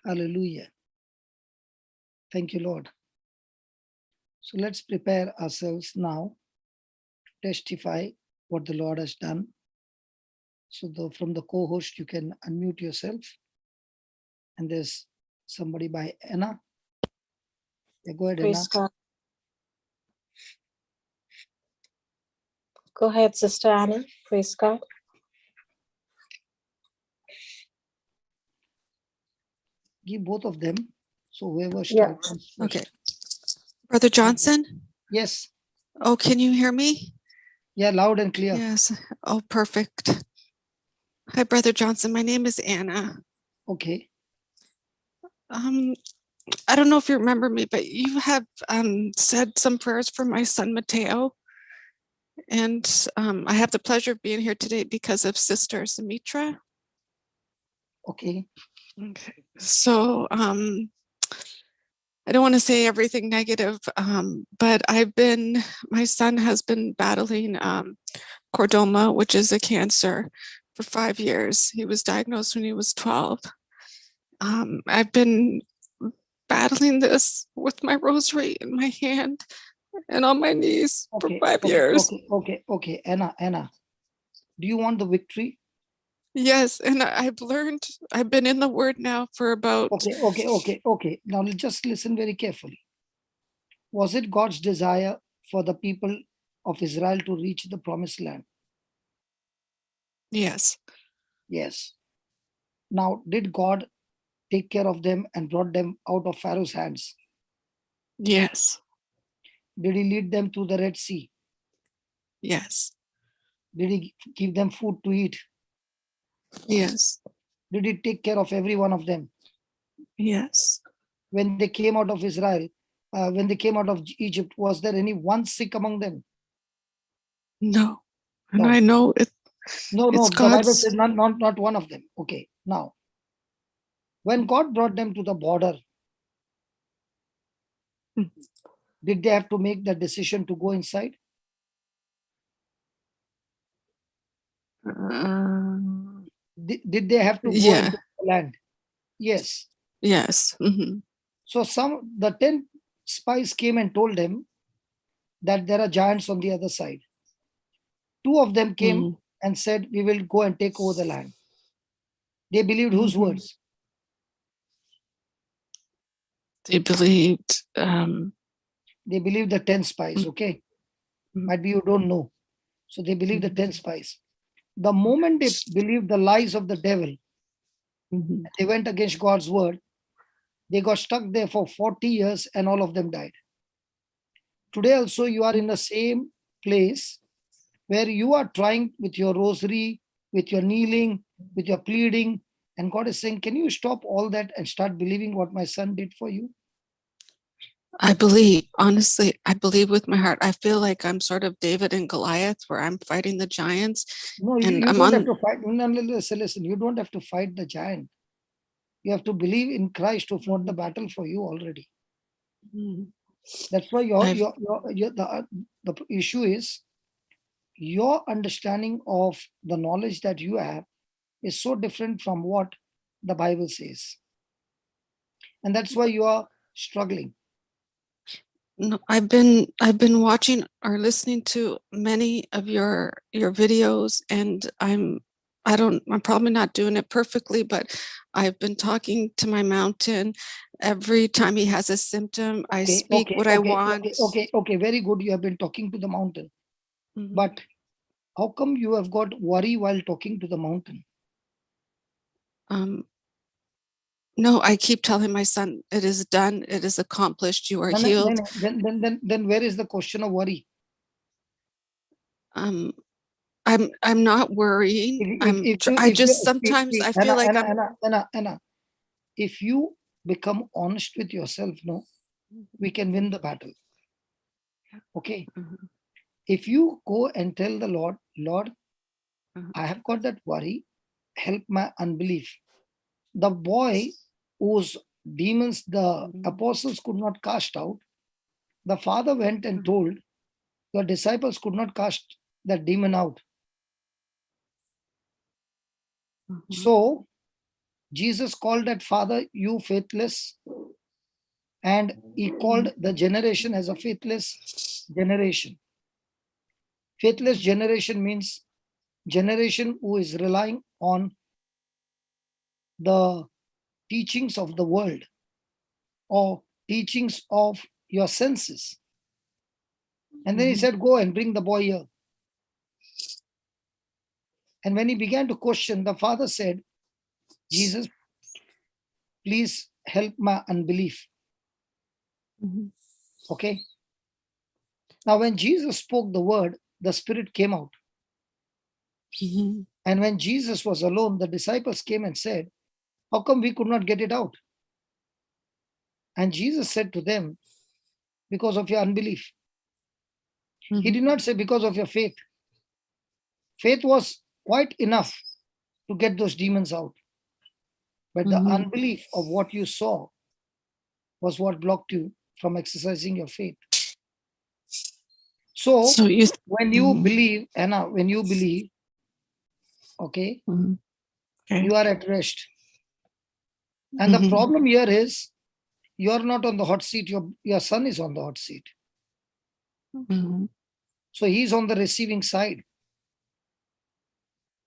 Hallelujah. Thank you, Lord. So let's prepare ourselves now to testify what the Lord has done. So from the co-host, you can unmute yourself. And there's somebody by Anna. Yeah, go ahead, Praise Anna. God. Go ahead, Sister Anna. Praise God. Give both of them. So whoever Yeah. starts first. Okay. Brother Johnson? Yes. Oh, can you hear me? Yeah, loud and clear. Yes. Oh, perfect. Hi, Brother Johnson. My name is Anna. Okay. I don't know if you remember me, but you have said some prayers for my son, Mateo. And I have the pleasure of being here today because of Sister Sumitra. Okay. Okay. So I don't want to say everything negative, but my son has been battling chordoma, which is a cancer, for 5 years. He was diagnosed when he was 12. I've been battling this with my rosary in my hand and on my knees for 5 years. Okay. Anna, do you want the victory? Yes, and I've been in the word now for about... Okay. Now just listen very carefully. Was it God's desire for the people of Israel to reach the promised land? Yes. Yes. Now, did God take care of them and brought them out of Pharaoh's hands? Yes. Did he lead them through the Red Sea? Yes. Did he give them food to eat? Yes. Did he take care of every one of them? Yes. When they came out of Israel, when they came out of Egypt, was there any one sick among them? No. And No. I know it. No, it's the Bible God's... says not one of them. Okay, now, when God brought them to the border, did they have to make the decision to go inside? Did they have to go into the land? Yes. Yes. Mm-hmm. So the 10 spies came and told them that there are giants on the other side. 2 of them came and said, we will go and take over the land. They believed whose words? They believed... They believed the 10 spies, okay? Might be you don't know. So they believed the 10 spies. The moment they believed the lies of the devil, they went against God's word, they got stuck there for 40 years and all of them died. Today also you are in the same place where you are trying with your rosary, with your kneeling, with your pleading, and God is saying, can you stop all that and start believing what my son did for you? I believe, honestly, I believe with my heart. I feel like I'm sort of David and Goliath, where I'm fighting the giants. No, you don't have to fight. No, listen, you don't have to fight the giant. You have to believe in Christ who fought the battle for you already. That's why the issue is your understanding of the knowledge that you have is so different from what the Bible says. And that's why you are struggling. No, I've been watching or listening to many of your videos, and I'm probably not doing it perfectly, but I've been talking to my mountain. Every time he has a symptom, I speak what I want. Okay, very good. You have been talking to the mountain. But how come you have got worry while talking to the mountain? No, I keep telling my son, it is done, it is accomplished, you are healed. Then where is the question of worry? I'm not worrying. I feel like Anna, if you become honest with yourself, we can win the battle. Okay. If you go and tell the Lord, I have got that worry, help my unbelief. The boy whose demons the apostles could not cast out, the father went and told, your disciples could not cast that demon out. So Jesus called that father, you faithless, and he called the generation as a faithless generation. Faithless generation means generation who is relying on the teachings of the world or teachings of your senses. And then he said, go and bring the boy here. And when he began to question, the father said, Jesus, please help my unbelief. Okay. Now, when Jesus spoke the word, the spirit came out. And when Jesus was alone, the disciples came and said, how come we could not get it out? And Jesus said to them, because of your unbelief. He did not say because of your faith. Faith was quite enough to get those demons out. But the unbelief of what you saw was what blocked you from exercising your faith. So when you believe, Anna, when you believe, okay, you are at rest. And the problem here is you are not on the hot seat, your son is on the hot seat. So he's on the receiving side.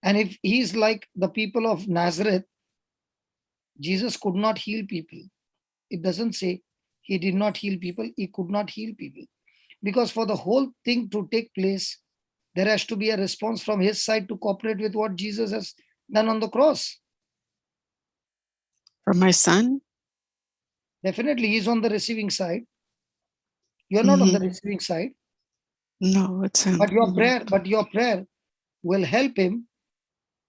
And if he's like the people of Nazareth, Jesus could not heal people. It doesn't say he did not heal people, he could not heal people. Because for the whole thing to take place, there has to be a response from his side to cooperate with what Jesus has done on the cross. For my son? Definitely, he's on the receiving side. You're not on the receiving side. No, it's him. But your prayer will help him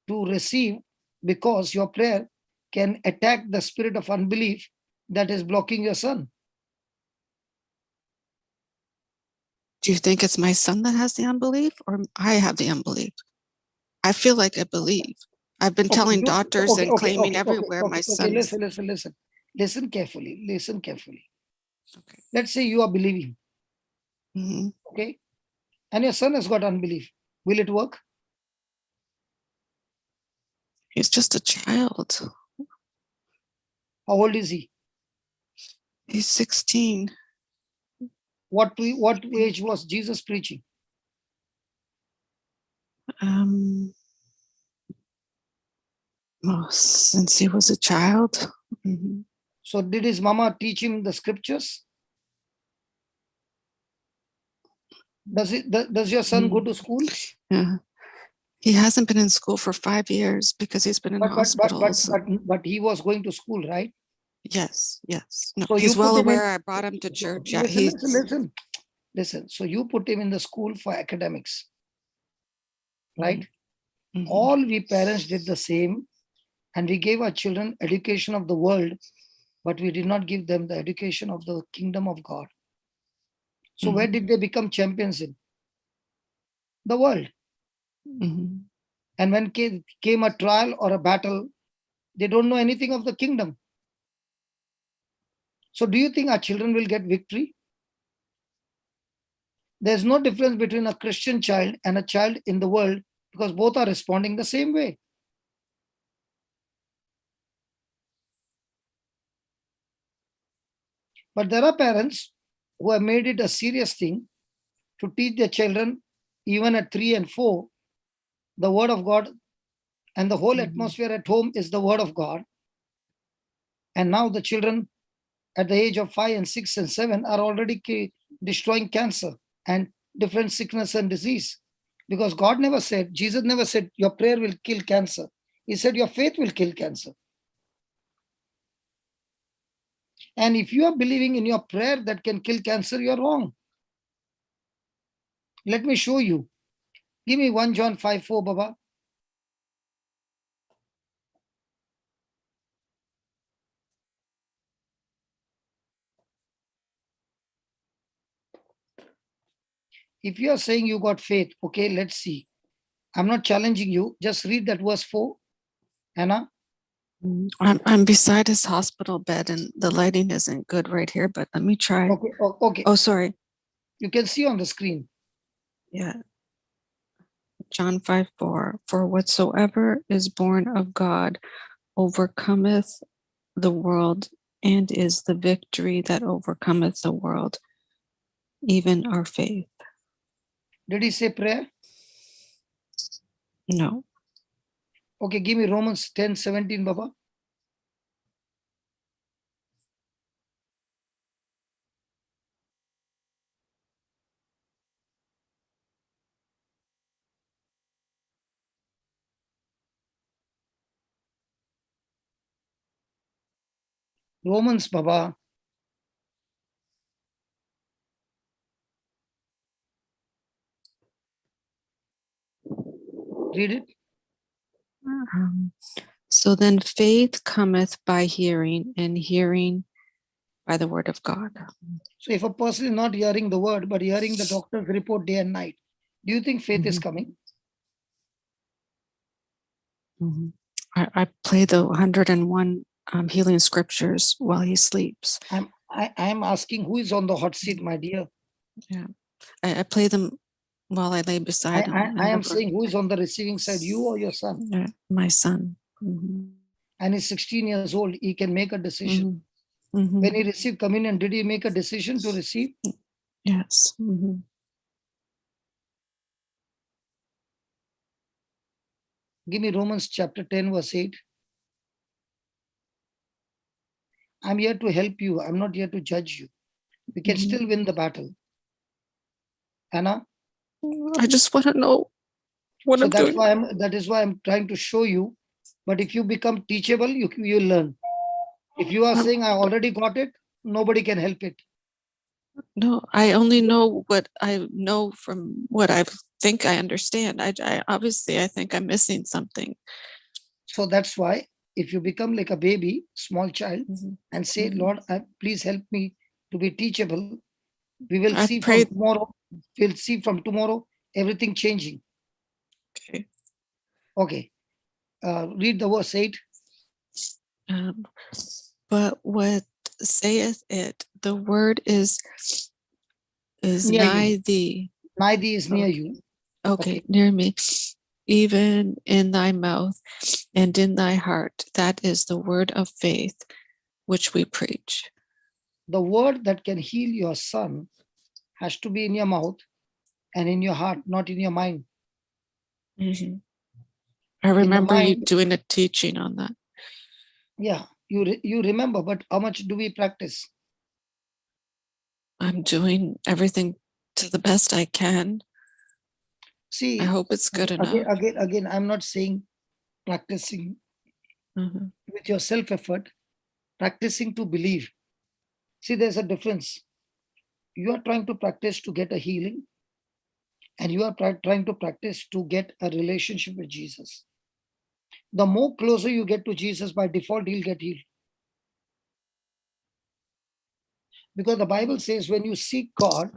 to receive, because your prayer can attack the spirit of unbelief that is blocking your son. Do you think it's my son that has the unbelief, or I have the unbelief? I feel like I believe. I've been telling doctors and claiming everywhere my son. Listen carefully. Listen carefully. Okay. Let's say you are believing. Okay. And your son has got unbelief. Will it work? He's just a child. How old is he? He's 16. What age was Jesus preaching? Well, since he was a child. So did his mama teach him the scriptures? Does your son go to school? Yeah. He hasn't been in school for 5 years because he's been in hospitals. But he was going to school, right? Yes. No, so he's well aware. I brought him to church. Yeah, listen. So you put him in the school for academics, right? All we parents did the same, and we gave our children education of the world, but we did not give them the education of the kingdom of God. So where did they become champions in? The world. And when came a trial or a battle, they don't know anything of the kingdom. So do you think our children will get victory? There's no difference between a Christian child and a child in the world, because both are responding the same way. But there are parents who have made it a serious thing to teach their children, even at 3 and 4, the word of God, and the whole atmosphere at home is the word of God. And now the children at the age of 5 and 6 and 7 are already destroying cancer and different sickness and disease. Because God never said, Jesus never said, your prayer will kill cancer. He said, your faith will kill cancer. And if you are believing in your prayer that can kill cancer, you're wrong. Let me show you. Give me 1 John 5:4, Baba. If you are saying you got faith, okay, let's see. I'm not challenging you. Just read that verse 4, Anna. I'm beside his hospital bed and the lighting isn't good right here, but let me try. Okay. Oh, sorry. You can see on the screen. Yeah. John 5:4. For whatsoever is born of God overcometh the world, and is the victory that overcometh the world, even our faith. Did he say prayer? No. Okay, give me Romans 10:17, Baba. Romans, Baba. Read it. So then faith cometh by hearing, and hearing by the word of God. So if a person is not hearing the word, but hearing the doctor's report day and night, do you think faith is coming? I play the 101 healing scriptures while he sleeps. I'm asking who is on the hot seat, my dear. Yeah, I play them while I lay beside him. I am saying who is on the receiving side, you or your son? My son. And he's 16 years old. He can make a decision. When he received communion, did he make a decision to receive? Yes. Give me Romans chapter 10, verse 8. I'm here to help you. I'm not here to judge you. We can still win the battle. Anna? I just want to know what I'm doing. That is why I'm trying to show you. But if you become teachable, you'll learn. If you are saying I already got it, nobody can help it. No, I only know what I know from what I think I understand. I obviously I think I'm missing something. So that's why if you become like a baby, small child, and say, Lord, please help me to be teachable, we will see from tomorrow. We'll see from tomorrow everything changing. Okay. Okay. Read the verse 8. But what saith it? The word is near nigh you. thee. Nigh thee is near you. Okay, near me, even in thy mouth and in thy heart. That is the word of faith which we preach. The word that can heal your son has to be in your mouth and in your heart, not in your mind. I remember you doing a teaching on that. Yeah, you remember, but how much do we practice? I'm doing everything to the best I can. See, I hope it's good enough. Again, I'm not saying practicing with your self-effort, practicing to believe. See, there's a difference. You are trying to practice to get a healing, and you are trying to practice to get a relationship with Jesus. The more closer you get to Jesus, by default, he'll get healed. Because the Bible says when you seek God,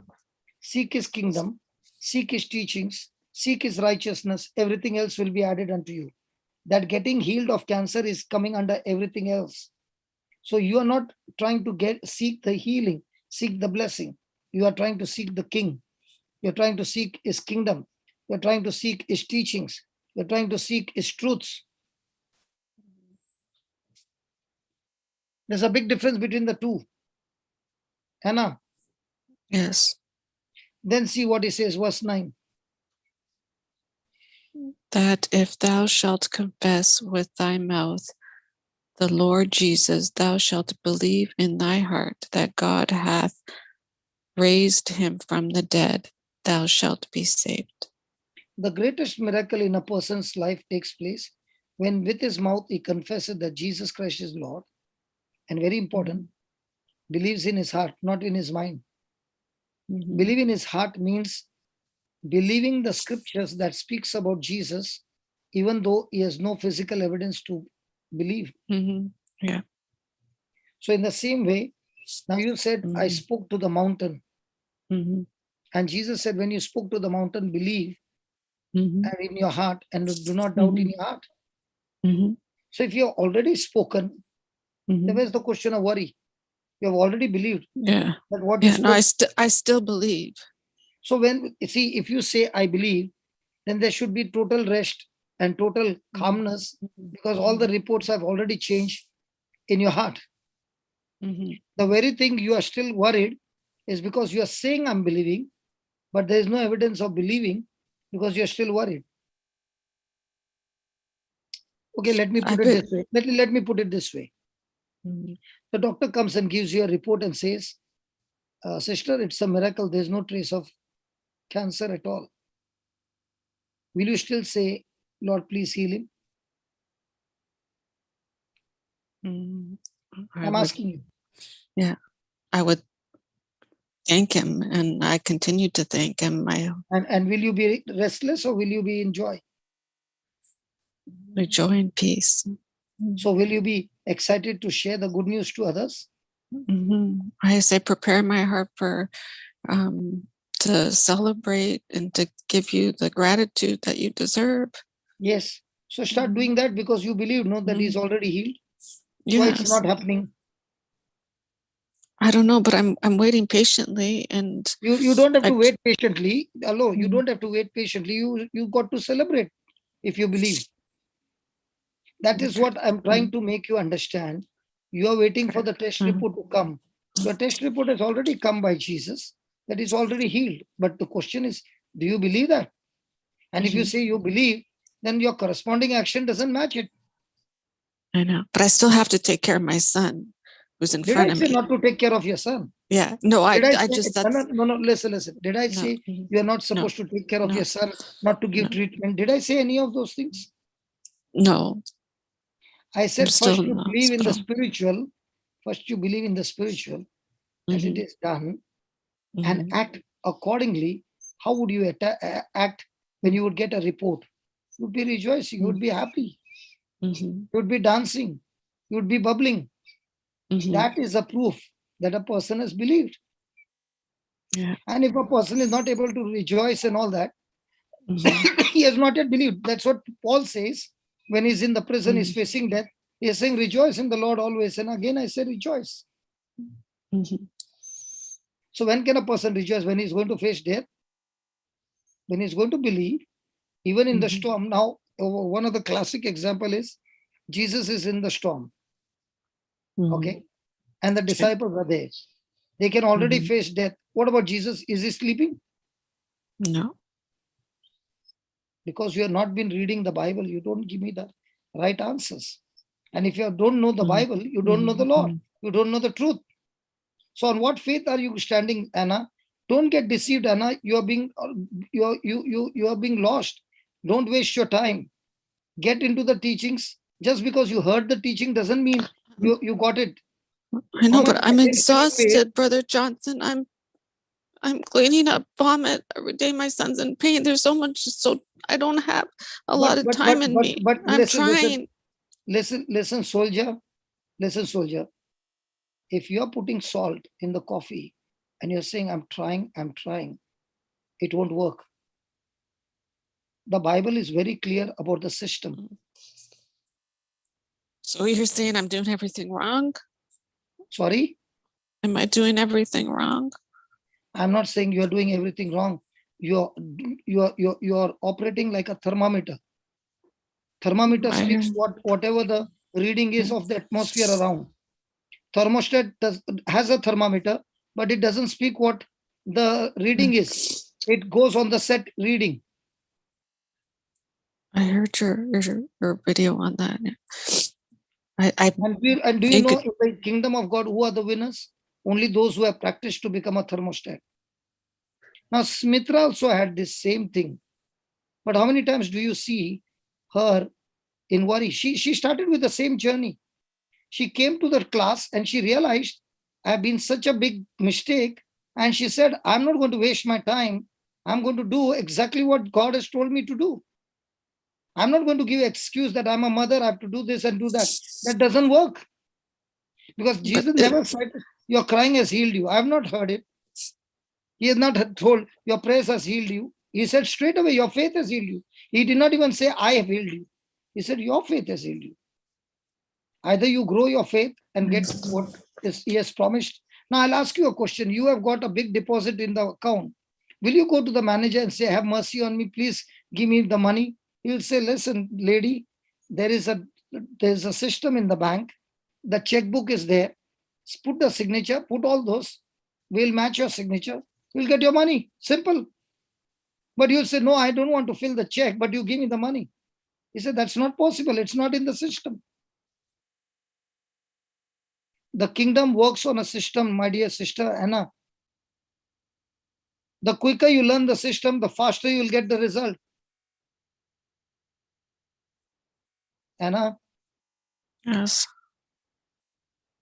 seek his kingdom, seek his teachings, seek his righteousness, everything else will be added unto you. That getting healed of cancer is coming under everything else. So you are not trying to seek the healing, seek the blessing. You are trying to seek the king. You're trying to seek his kingdom. You're trying to seek his teachings. You're trying to seek his truths. There's a big difference between the two. Hannah? Yes. Then see what he says, verse 9. That if thou shalt confess with thy mouth the Lord Jesus, thou shalt believe in thy heart that God hath raised him from the dead, thou shalt be saved. The greatest miracle in a person's life takes place when with his mouth he confesses that Jesus Christ is Lord, and very important, believes in his heart, not in his mind. Believe in his heart means believing the scriptures that speaks about Jesus, even though he has no physical evidence to believe. Yeah. So in the same way, now you said, I spoke to the mountain. And Jesus said, when you spoke to the mountain, believe and in your heart and do not doubt in your heart. So if you have already spoken, then where's the question of worry? You have already believed. Yeah. But what Yeah. No, I still believe. So when, see, if you say, I believe, then there should be total rest and total calmness, because all the reports have already changed in your heart. Mhm. The very thing you are still worried is because you are saying I'm believing, but there is no evidence of believing because you're still worried. Okay, let me put it this way. Let me put it this way. Mhm. The doctor comes and gives you a report and says, sister, it's a miracle. There's no trace of cancer at all. Will you still say, Lord, please heal him? Mhm. I I'm would, asking you. yeah, I would thank him, and I continue to thank him. I And will you be restless or will you be in joy? joy and peace. So will you be excited to share the good news to others? Mhm. I say, prepare my heart for to celebrate and to give you the gratitude that you deserve. Yes. So start doing that because you believe, no, that he's already healed. Why it's Yes, not happening? I don't know, but I'm waiting patiently, and You don't have I, to wait patiently. Hello, you Mhm. don't have to wait patiently. You got to celebrate if you believe. That is what I'm trying to make you understand. You are waiting for the test report to come. Your test report has already come by Jesus. That is already healed. But the question is, do you believe that? And if you say you believe, then your corresponding action doesn't match it. I know, but I still have to take care of my son who's in Did I front of say me. not to take care of your son? Yeah, no, Did I I say, just, no, that's, no, listen. Did I no, say you are not no, supposed to take care of no, your son, not to give no, treatment? Did I say any of those things? no, I I'm said still first in you the believe in the hospital. spiritual, first you believe in the spiritual, that it Mhm. is done, and Mhm. act accordingly. How would you act when you would get a report? You would be rejoicing, you would be happy, Mhm. you would be dancing, you would be bubbling. Mhm. That is a proof that a person has believed. Yeah. And if a person is not able to rejoice and all that, Mhm. he has not yet believed. That's what Paul says when he's in the prison, he's Mhm. facing death. He is saying, rejoice in the Lord always. And again, I say, rejoice. Mhm. So when can a person rejoice? When he's going to face death, when he's going to believe, even in the Mhm. storm. Now, one of the classic example is Jesus is in the storm, Mhm. okay? And the Okay. disciples are there. They can already Mhm. face death. What about Jesus? Is he sleeping? No. Because you have not been reading the Bible, you don't give me the right answers. And if you don't know the Mhm. Bible, you don't know the Lord. Mhm. You don't know the truth. So on what faith are you standing, Anna? Don't get deceived, Anna. You are being you are being lost. Don't waste your time. Get into the teachings. Just because you heard the teaching doesn't mean you got it. I How know, much but I'm attention you pay? exhausted, Brother Johnson. I'm cleaning up vomit every day. My son's in pain. There's so much, so I don't have a lot of time in me. But I'm listen, trying. soldier. Listen, soldier. If you are putting salt in the coffee and you're saying, I'm trying, it won't work. The Bible is very clear about the system. So you're saying I'm doing everything wrong? Sorry? Am I doing everything wrong? I'm not saying you're doing everything wrong. You're operating like a thermometer. Thermometer speaks whatever the reading is of the atmosphere around. Thermostat has a thermometer, but it doesn't speak what the reading is. It goes on the set reading. I heard your video on that. I And do you think know in the kingdom of God, who are the winners? Only those who have practiced to become a thermostat. Now, Smitra also had this same thing. But how many times do you see her in worry? She started with the same journey. She came to the class and she realized I've been such a big mistake. And she said, I'm not going to waste my time. I'm going to do exactly what God has told me to do. I'm not going to give excuse that I'm a mother, I have to do this and do that. That doesn't work. Because but Jesus never said, your crying has healed you. I have not heard it. He has not told, your prayers has healed you. He said straight away, your faith has healed you. He did not even say, I have healed you. He said, your faith has healed you. Either you grow your faith and get what he has promised. Now, I'll ask you a question. You have got a big deposit in the account. Will you go to the manager and say, have mercy on me, please give me the money? He'll say, listen, lady, there's a system in the bank. The checkbook is there. Put the signature, put all those. We'll match your signature. You'll get your money. Simple. But you'll say, no, I don't want to fill the check, but you give me the money. He said, that's not possible. It's not in the system. The kingdom works on a system, my dear sister Anna. The quicker you learn the system, the faster you'll get the result. Anna, Yes.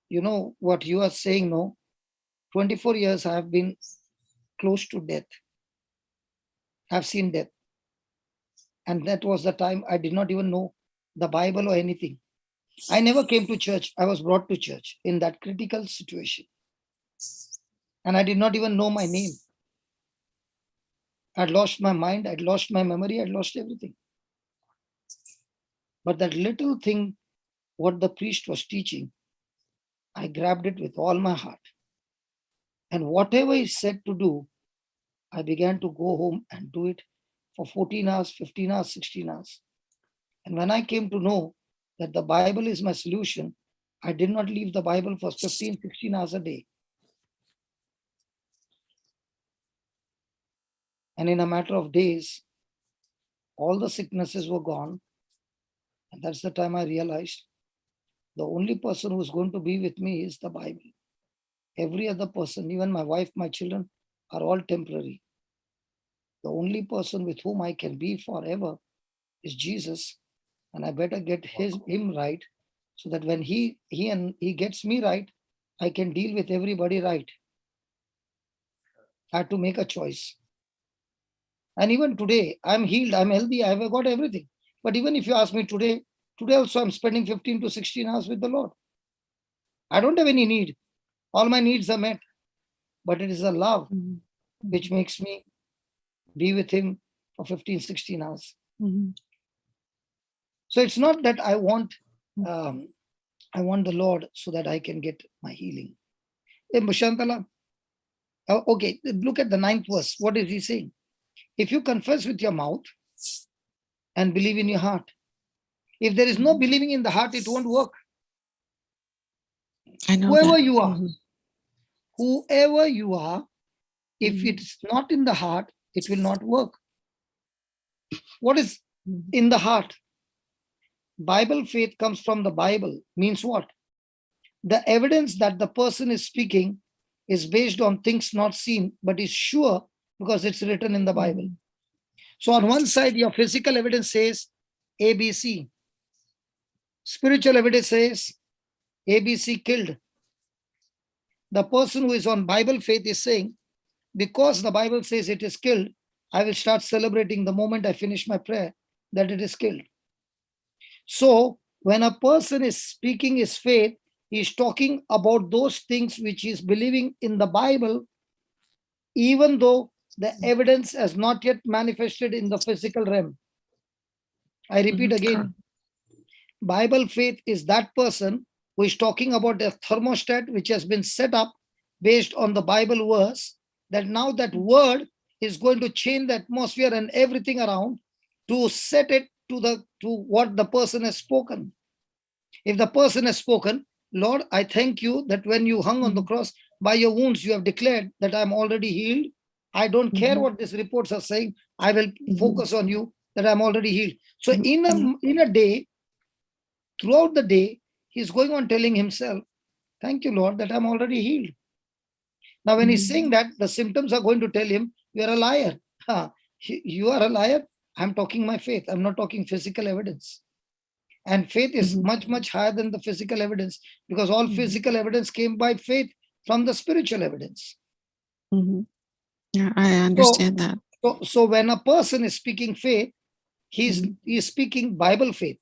you know what you are saying, no? 24 years I have been close to death. I've seen death. And that was the time I did not even know the Bible or anything. I never came to church. I was brought to church in that critical situation. And I did not even know my name. I'd lost my mind. I'd lost my memory. I'd lost everything. But that little thing, what the priest was teaching, I grabbed it with all my heart. And whatever he said to do, I began to go home and do it for 14 hours, 15 hours, 16 hours. And when I came to know that the Bible is my solution, I did not leave the Bible for 15, 16 hours a day. And in a matter of days, all the sicknesses were gone. And that's the time I realized the only person who's going to be with me is the Bible. Every other person, even my wife, my children, are all temporary. The only person with whom I can be forever is Jesus. And I better get him right, so that when he gets me right, I can deal with everybody right. I had to make a choice. And even today, I'm healed, I'm healthy, I've got everything. But even if you ask me today also I'm spending 15 to 16 hours with the Lord. I don't have any need. All my needs are met. But it is a love which makes me be with him for 15, 16 hours. So it's not that I want the Lord so that I can get my healing. Shantala, okay, look at the 9th verse. What is he saying? If you confess with your mouth and believe in your heart, if there is no believing in the heart, it won't work. I know Whoever that. you are, whoever you are, if it's not in the heart, it will not work. What is in the heart? Bible faith comes from the Bible. Means what? The evidence that the person is speaking is based on things not seen, but is sure because it's written in the Bible. So on one side, your physical evidence says ABC. Spiritual evidence says ABC killed. The person who is on Bible faith is saying, because the Bible says it is killed, I will start celebrating the moment I finish my prayer that it is killed. So when a person is speaking his faith, he is talking about those things which he is believing in the Bible, even though the evidence has not yet manifested in the physical realm. I repeat again, Bible faith is that person who is talking about a thermostat which has been set up based on the Bible verse, that now that word is going to change the atmosphere and everything around to set it to what the person has spoken. If the person has spoken, Lord, I thank you that when you hung on the cross, by your wounds you have declared that I'm already healed. I don't care what these reports are saying. I will focus on you that I'm already healed. So in a day, throughout the day, he's going on telling himself, thank you, Lord, that I'm already healed. Now, when he's saying that, the symptoms are going to tell him, you're a liar. You are a liar. I'm talking my faith. I'm not talking physical evidence. And faith is much, much higher than the physical evidence, because all physical evidence came by faith from the spiritual evidence. Yeah, I understand that. So when a person is speaking faith, he's speaking Bible faith.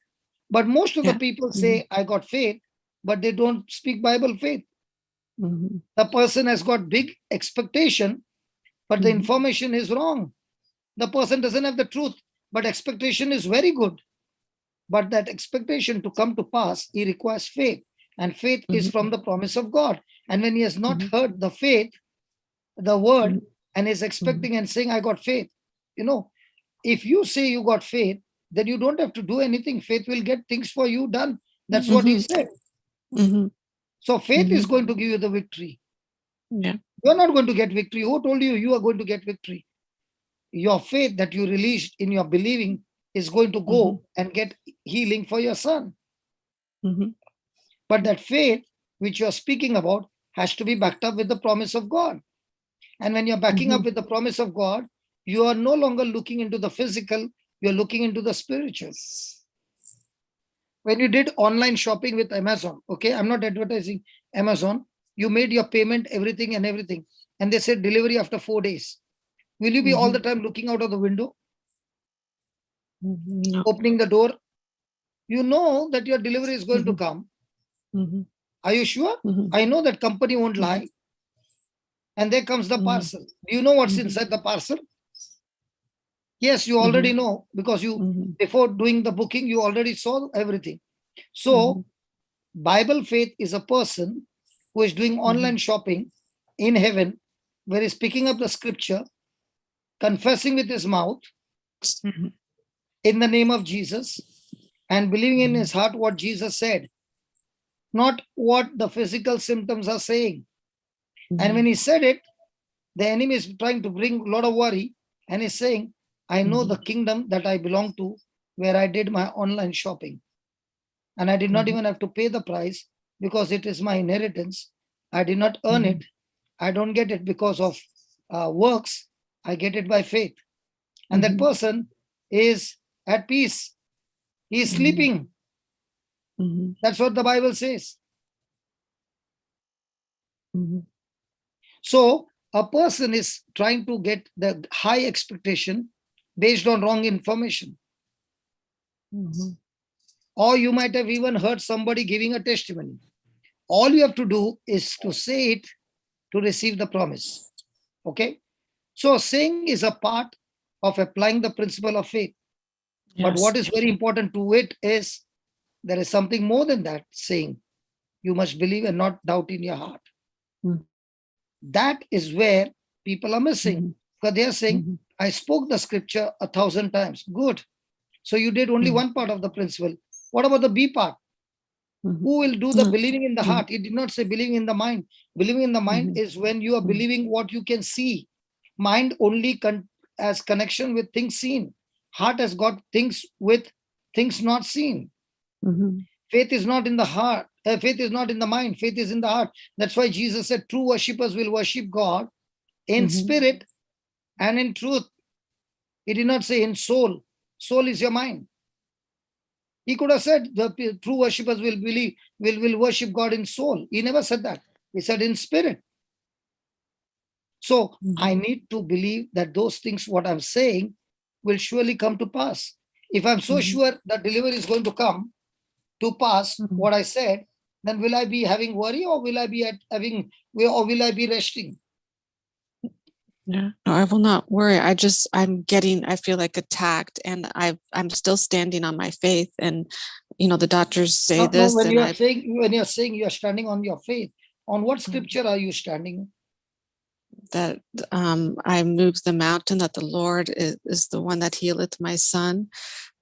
But most of the people say, I got faith, but they don't speak Bible faith. The person has got big expectation, but the information is wrong. The person doesn't have the truth, but expectation is very good. But that expectation to come to pass, he requires faith. And faith is from the promise of God. And when he has not heard the faith, the word, and is expecting and saying, I got faith. You know, if you say you got faith, then you don't have to do anything. Faith will get things for you done. That's what he said. So faith is going to give you the victory. Yeah. You're not going to get victory. Who told you you are going to get victory? Your faith that you released in your believing is going to go and get healing for your son. But that faith which you're speaking about has to be backed up with the promise of God. And when you're backing up with the promise of God, you are no longer looking into the physical, you're looking into the spiritual. When you did online shopping with Amazon, okay, I'm not advertising Amazon, you made your payment, everything, and they said delivery after 4 days. Will you be all the time looking out of the window, No. opening the door? You know that your delivery is going to come. Are you sure? I know that company won't lie. And there comes the parcel. Do you know what's inside the parcel? Yes, you already know, because you, before doing the booking, you already saw everything. So Bible faith is a person who is doing online shopping in heaven, where he's picking up the scripture, confessing with his mouth in the name of Jesus, and believing in his heart what Jesus said, not what the physical symptoms are saying. And when he said it, the enemy is trying to bring a lot of worry, and he's saying, I know the kingdom that I belong to, where I did my online shopping. And I did not even have to pay the price, because it is my inheritance. I did not earn it. I don't get it because of works. I get it by faith. And that person is at peace. He is sleeping. That's what the Bible says. So a person is trying to get the high expectation based on wrong information. Or you might have even heard somebody giving a testimony. All you have to do is to say it to receive the promise. Okay? So saying is a part of applying the principle of faith. But what is very important to it is there is something more than that saying. You must believe and not doubt in your heart. That is where people are missing. Because they are saying, I spoke the scripture 1,000 times. Good. So you did only one part of the principle. What about the B part? Who will do the believing in the heart? He did not say believing in the mind. Believing in the mind is when you are believing what you can see. Mind only has connection with things seen. Heart has got things with things not seen. Faith is not in the heart. Faith is not in the mind. Faith is in the heart. That's why Jesus said true worshippers will worship God in spirit and in truth. He did not say in soul. Soul is your mind. He could have said the true worshippers will worship God in soul. He never said that. He said in spirit. So I need to believe that those things, what I'm saying, will surely come to pass. If I'm so sure that delivery is going to come to pass, what I said, then will I be having worry, or will I be will I be resting? Yeah, no, I will not worry. I feel like attacked, and I'm still standing on my faith. And, the doctors say this. When you're saying you are standing on your faith, on what scripture are you standing? That I moved the mountain, that the Lord is the one that healeth my son,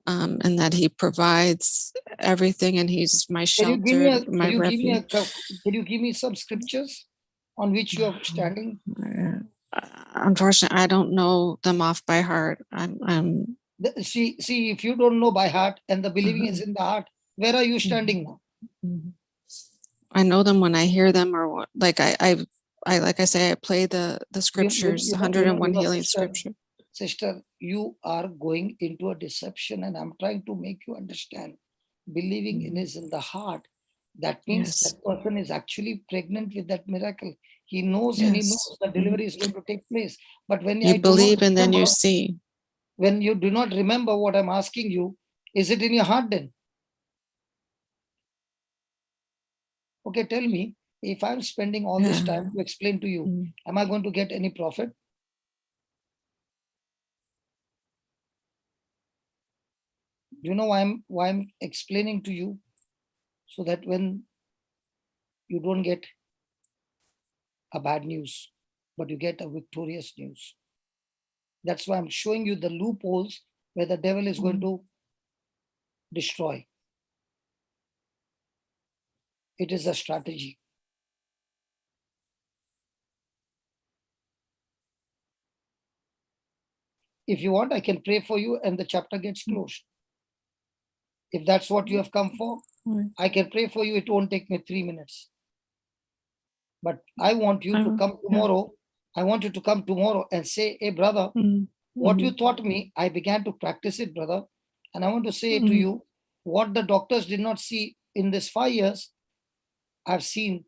and that he provides everything, and he's my shelter, my refuge. Can you give me some scriptures on which you are standing? Unfortunately, I don't know them off by heart. See, if you don't know by heart and the believing is in the heart, where are you standing now? I know them when I hear them, or like I play the scriptures, 101 healing scripture. Sister, you are going into a deception, and I'm trying to make you understand. Believing in is in the heart. That means that person is actually pregnant with that miracle. He knows and he knows the delivery is going to take place. But when you believe and then you see. When you do not remember what I'm asking you, is it in your heart then? Okay, tell me, if I'm spending all this time to explain to you, am I going to get any profit? Do you know why I'm explaining to you? So that when you don't get a bad news, but you get a victorious news. That's why I'm showing you the loopholes where the devil is going to destroy. It is a strategy. If you want, I can pray for you and the chapter gets closed. If that's what you have come for, I can pray for you. It won't take me 3 minutes. But I want you to come tomorrow. I want you to come tomorrow and say, hey, brother, what you taught me, I began to practice it, brother. And I want to say to you, what the doctors did not see in this 5 years, I've seen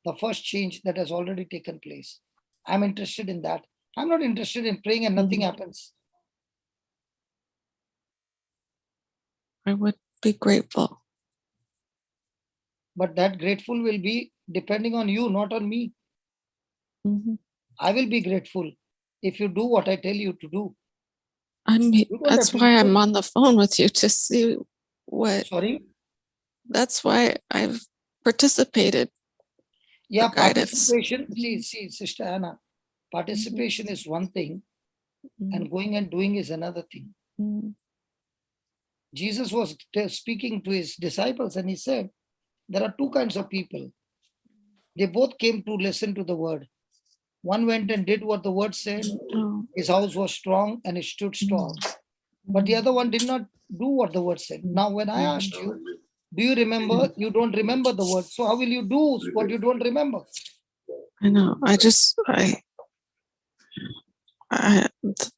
the first change that has already taken place. I'm interested in that. I'm not interested in praying and nothing happens. I would be grateful. But that grateful will be depending on you, not on me. I will be grateful if you do what I tell you to do. That's why I'm on the phone with you, to see what. Sorry? That's why I've participated. Yeah, participation. See, Sister Anna, participation is one thing, and going and doing is another thing. Jesus was speaking to his disciples and he said, there are two kinds of people. They both came to listen to the word. One went and did what the word said. His house was strong and it stood strong. But the other one did not do what the word said. Now, when I asked you, do you remember? You don't remember the word. So how will you do what you don't remember? I know.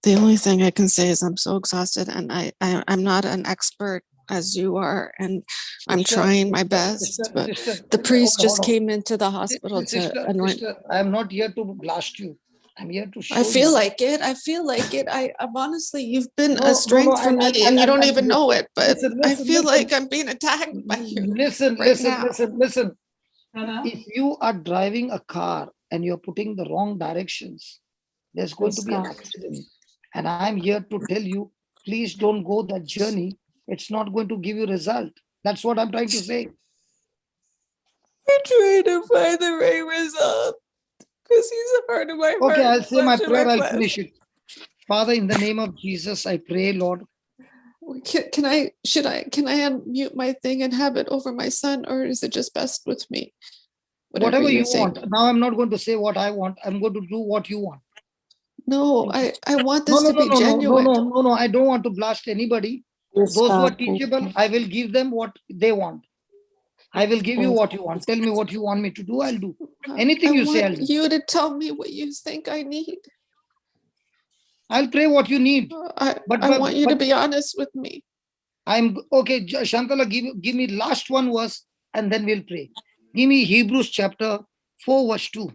The only thing I can say is I'm so exhausted, and I'm not an expert as you are, and I'm trying my best. But the priest just came into the hospital to anoint. I am not here to blast you. I'm here to show you. I feel like it. I'm honestly, you've been a strength for me, and you don't even know it. But I feel like I'm being attacked by you. Listen. If you are driving a car and you're putting the wrong directions, there's going to be an accident. And I'm here to tell you, please don't go that journey. It's not going to give you result. That's what I'm trying to say. I'm trying to find the right result because he's a part of my heart. Okay, I'll say my prayer. I'll finish it. Father, in the name of Jesus, I pray, Lord. Can I unmute my thing and have it over my son, or is it just best with me? Whatever you want. Now I'm not going to say what I want. I'm going to do what you want. No, I want this to be genuine. No. I don't want to blast anybody. Those who are teachable, I will give them what they want. I will give you what you want. Tell me what you want me to do. I'll do. Anything you say, I'll do. You to tell me what you think I need. I'll pray what you need. I want you to be honest with me. I'm okay. Shantala, give me last one verse and then we'll pray. Give me Hebrews chapter 4 verse 2.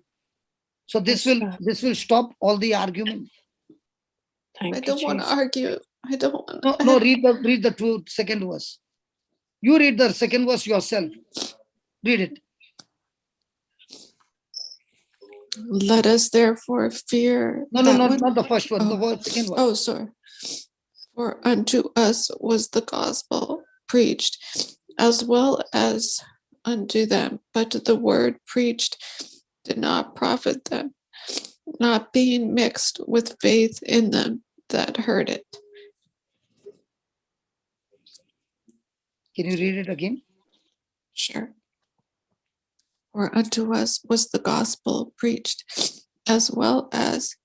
So this will stop all the argument. I don't want to argue. I don't want. No, read the second verse. You read the second verse yourself. Read it. Let us therefore fear. No, not the first one. The second one. Oh, sorry. For unto us was the gospel preached, as well as unto them. But the word preached did not profit them, not being mixed with faith in them that heard it. Can you read it again? Sure. For unto us was the gospel preached, as well as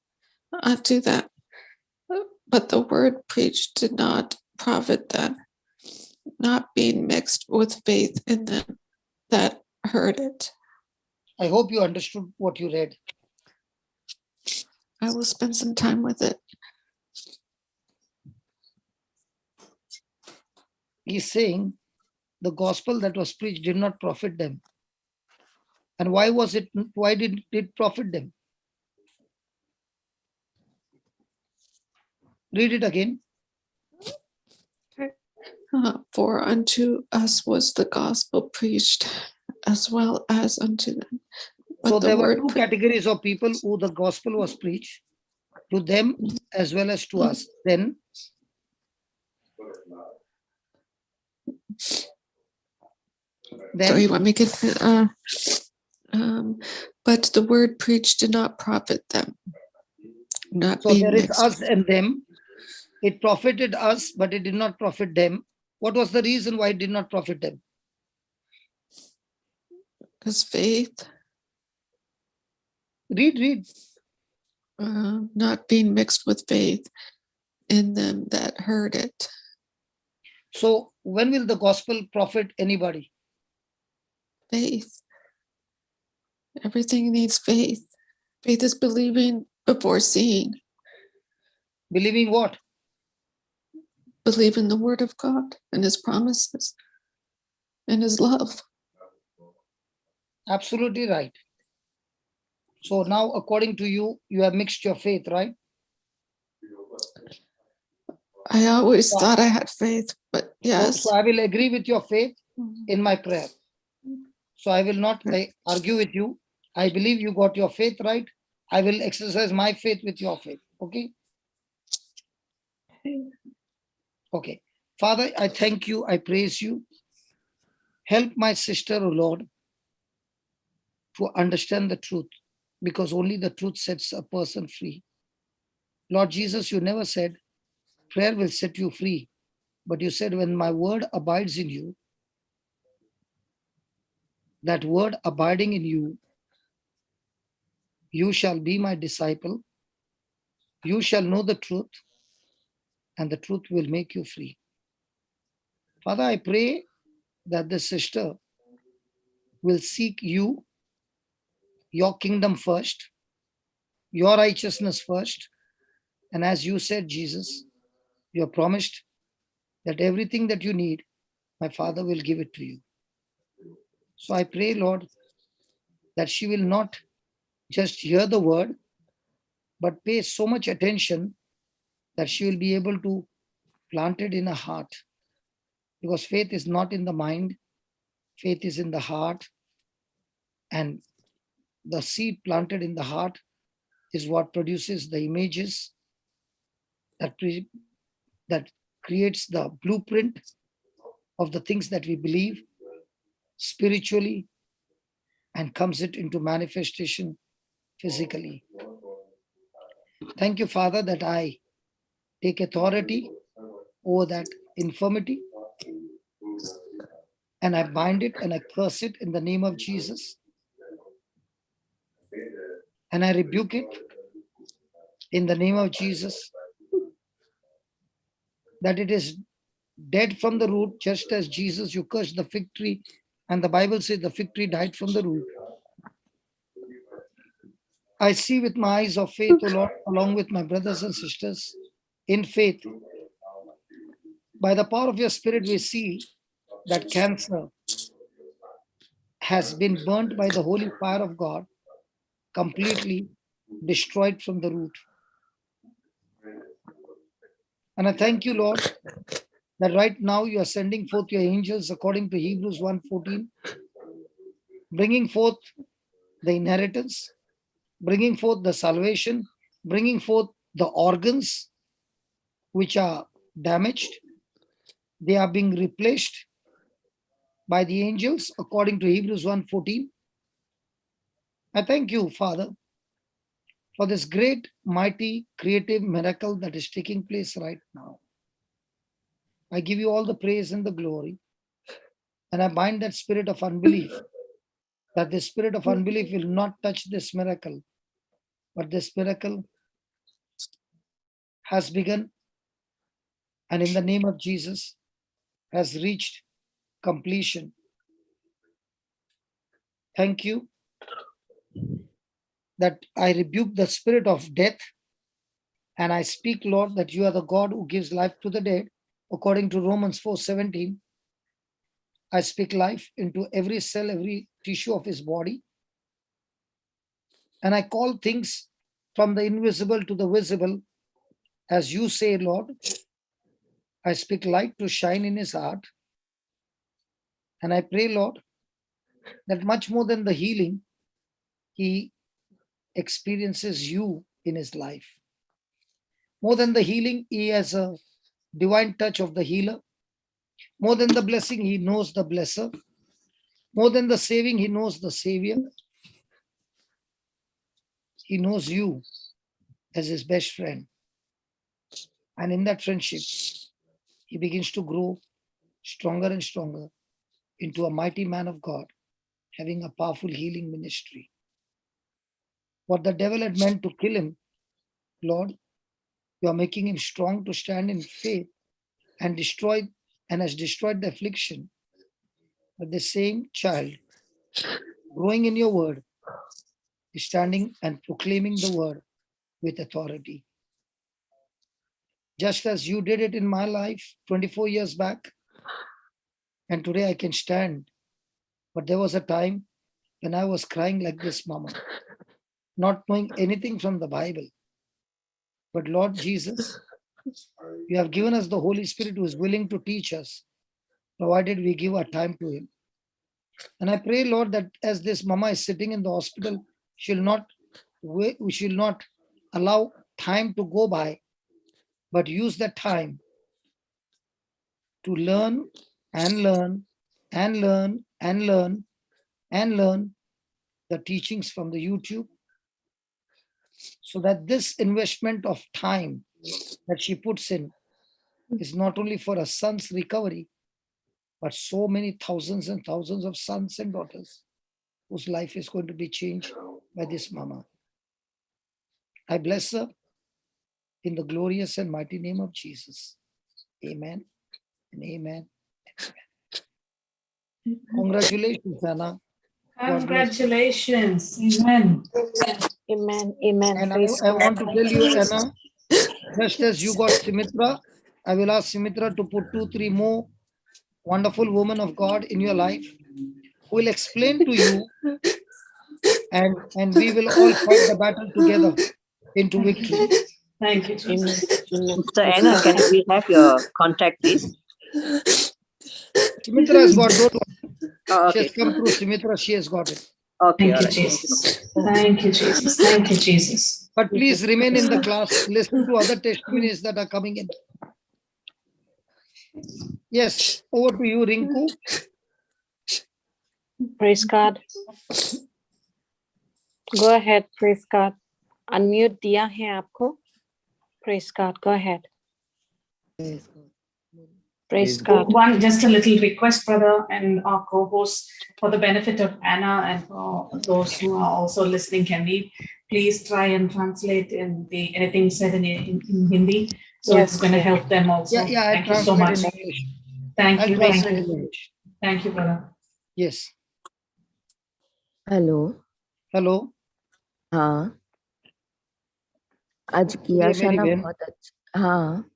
unto them. But the word preached did not profit them, not being mixed with faith in them that heard it. I hope you understood what you read. I will spend some time with it. He's saying the gospel that was preached did not profit them. And why did it profit them? Read it again. For unto us was the gospel preached, as well as unto them. But so there were two categories of people who the gospel was preached, to them as well as to us. Then sorry, you want me to but the word preached did not profit them. Not so being there is mixed. Us and them. It profited us, but it did not profit them. What was the reason why it did not profit them? Because faith, Read. not being mixed with faith in them that heard it. So when will the gospel profit anybody? Faith. Everything needs faith. Faith is believing before seeing. Believing what? Believe in the word of God and his promises and his love. Absolutely right. So now, according to you, you have mixed your faith, right? I always Wow. thought I had faith, but yes. So I will agree with your faith in my prayer. So I will not argue with you. I believe you got your faith right. I will exercise my faith with your faith. Okay? Okay. Father, I thank you. I praise you. Help my sister, O Lord, to understand the truth, because only the truth sets a person free. Lord Jesus, you never said prayer will set you free, but you said, when my word abides in you, that word abiding in you, you shall be my disciple. You shall know the truth, and the truth will make you free. Father, I pray that the sister will seek you, your kingdom first, your righteousness first. And as you said, Jesus, you have promised that everything that you need, my Father will give it to you. So I pray, Lord, that she will not just hear the word, but pay so much attention that she will be able to plant it in her heart. Because faith is not in the mind, faith is in the heart. And the seed planted in the heart is what produces the images that creates the blueprint of the things that we believe spiritually and comes it into manifestation physically. Thank you, Father, that I take authority over that infirmity and I bind it and I curse it in the name of Jesus. And I rebuke it in the name of Jesus, that it is dead from the root, just as Jesus, you cursed the fig tree, and the Bible says the fig tree died from the root. I see with my eyes of faith, O Lord, along with my brothers and sisters, in faith. By the power of your Spirit, we see that cancer has been burnt by the holy fire of God, completely destroyed from the root. And I thank you, Lord, that right now you are sending forth your angels according to Hebrews 1:14, bringing forth the inheritance, bringing forth the salvation, bringing forth the organs which are damaged. They are being replaced by the angels according to Hebrews 1:14. I thank you, Father, for this great, mighty, creative miracle that is taking place right now. I give you all the praise and the glory. And I bind that spirit of unbelief, that the spirit of unbelief will not touch this miracle, but this miracle has begun and in the name of Jesus has reached completion. Thank you that I rebuke the spirit of death and I speak, Lord, that you are the God who gives life to the dead. According to Romans 4:17, I speak life into every cell, every tissue of his body. And I call things from the invisible to the visible. As you say, Lord, I speak light to shine in his heart. And I pray, Lord, that much more than the healing, he experiences you in his life. More than the healing, he has a divine touch of the healer. More than the blessing, he knows the blesser. More than the saving, he knows the savior. He knows you as his best friend. And in that friendship, he begins to grow stronger and stronger into a mighty man of God, having a powerful healing ministry. What the devil had meant to kill him, Lord, you are making him strong to stand in faith and has destroyed the affliction. But the same child, growing in your word, is standing and proclaiming the word with authority. Just as you did it in my life 24 years back, and today I can stand. But there was a time when I was crying like this, Mama, not knowing anything from the Bible. But Lord Jesus, you have given us the Holy Spirit who is willing to teach us, provided we give our time to him. And I pray, Lord, that as this Mama is sitting in the hospital, we shall not allow time to go by, but use that time to learn and learn and learn and learn and learn the teachings from the YouTube, so that this investment of time that she puts in is not only for her son's recovery, but so many thousands and thousands of sons and daughters whose life is going to be changed by this Mama. I bless her in the glorious and mighty name of Jesus. Amen and amen. Congratulations, Anna. Congratulations. Amen. Amen. Amen. And Praise I God. want to tell you, Anna, just as you got Sumitra, I will ask Sumitra to put 2-3 more wonderful women of God in your life who will explain to you, and we will all fight the battle together into victory. Thank you, Amen. Jesus. Amen. Sister Anna, can we have your contact, please? Sumitra has got, don't worry. Oh, She has okay. come through Sumitra, she has got it. Okay, Thank all you, right. Jesus. Thank you, Jesus. Thank you, Jesus. But please remain in the class, listen to other testimonies that are coming in. Yes, over to you, Rinku. Praise God. Go ahead. Praise God. Unmute दिया है आपको. Praise God. Go ahead. Praise God. Just a little request, brother, and our co-host, for the benefit of Anna and for those who are also listening, can we please try and translate anything said in Hindi? So Yes, it's going to yes. help them also. Yeah, I Thank you so translate much. in English. Thank I'll you. Thank translate in you. English. Thank you, brother. Yes. Hello Hello. हाँ आज की बोलिए आशा मेरी ना बहन, बहुत अच्छा हाँ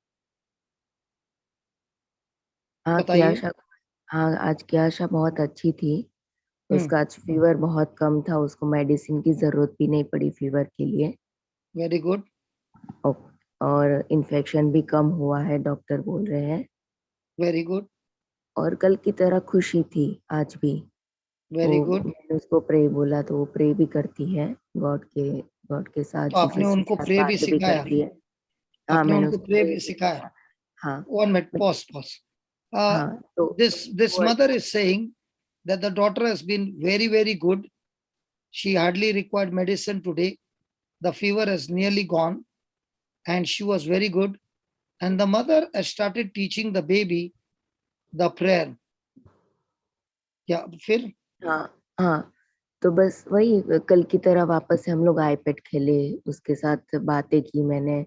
हाँ की बताइए। आशा हाँ आज की आशा बहुत अच्छी थी। उसका आज फीवर बहुत कम था, उसको मेडिसिन की जरूरत भी नहीं पड़ी फीवर के लिए। Very good. और इन्फेक्शन भी कम हुआ है, डॉक्टर बोल रहे हैं। Very good. और कल की तरह खुशी थी आज भी। Very good. मैंने उसको प्रे बोला तो वो प्रे भी करती है गॉड के साथ, तो आपने जीसस उनको के साथ प्रे भी बात भी सिखाया? करती है। हाँ आपने मैंने उनको उसको प्रे भी सिखाया? हाँ 1 minute, pause. हाँ तो This mother is saying that the daughter has been very, very good. She hardly required medicine today. The fever has nearly gone and she was very good. And the mother has started teaching the baby the prayer. Yeah, फिर? हाँ तो बस वही कल की तरह वापस से हम लोग आईपैड खेले, उसके साथ बातें की मैंने,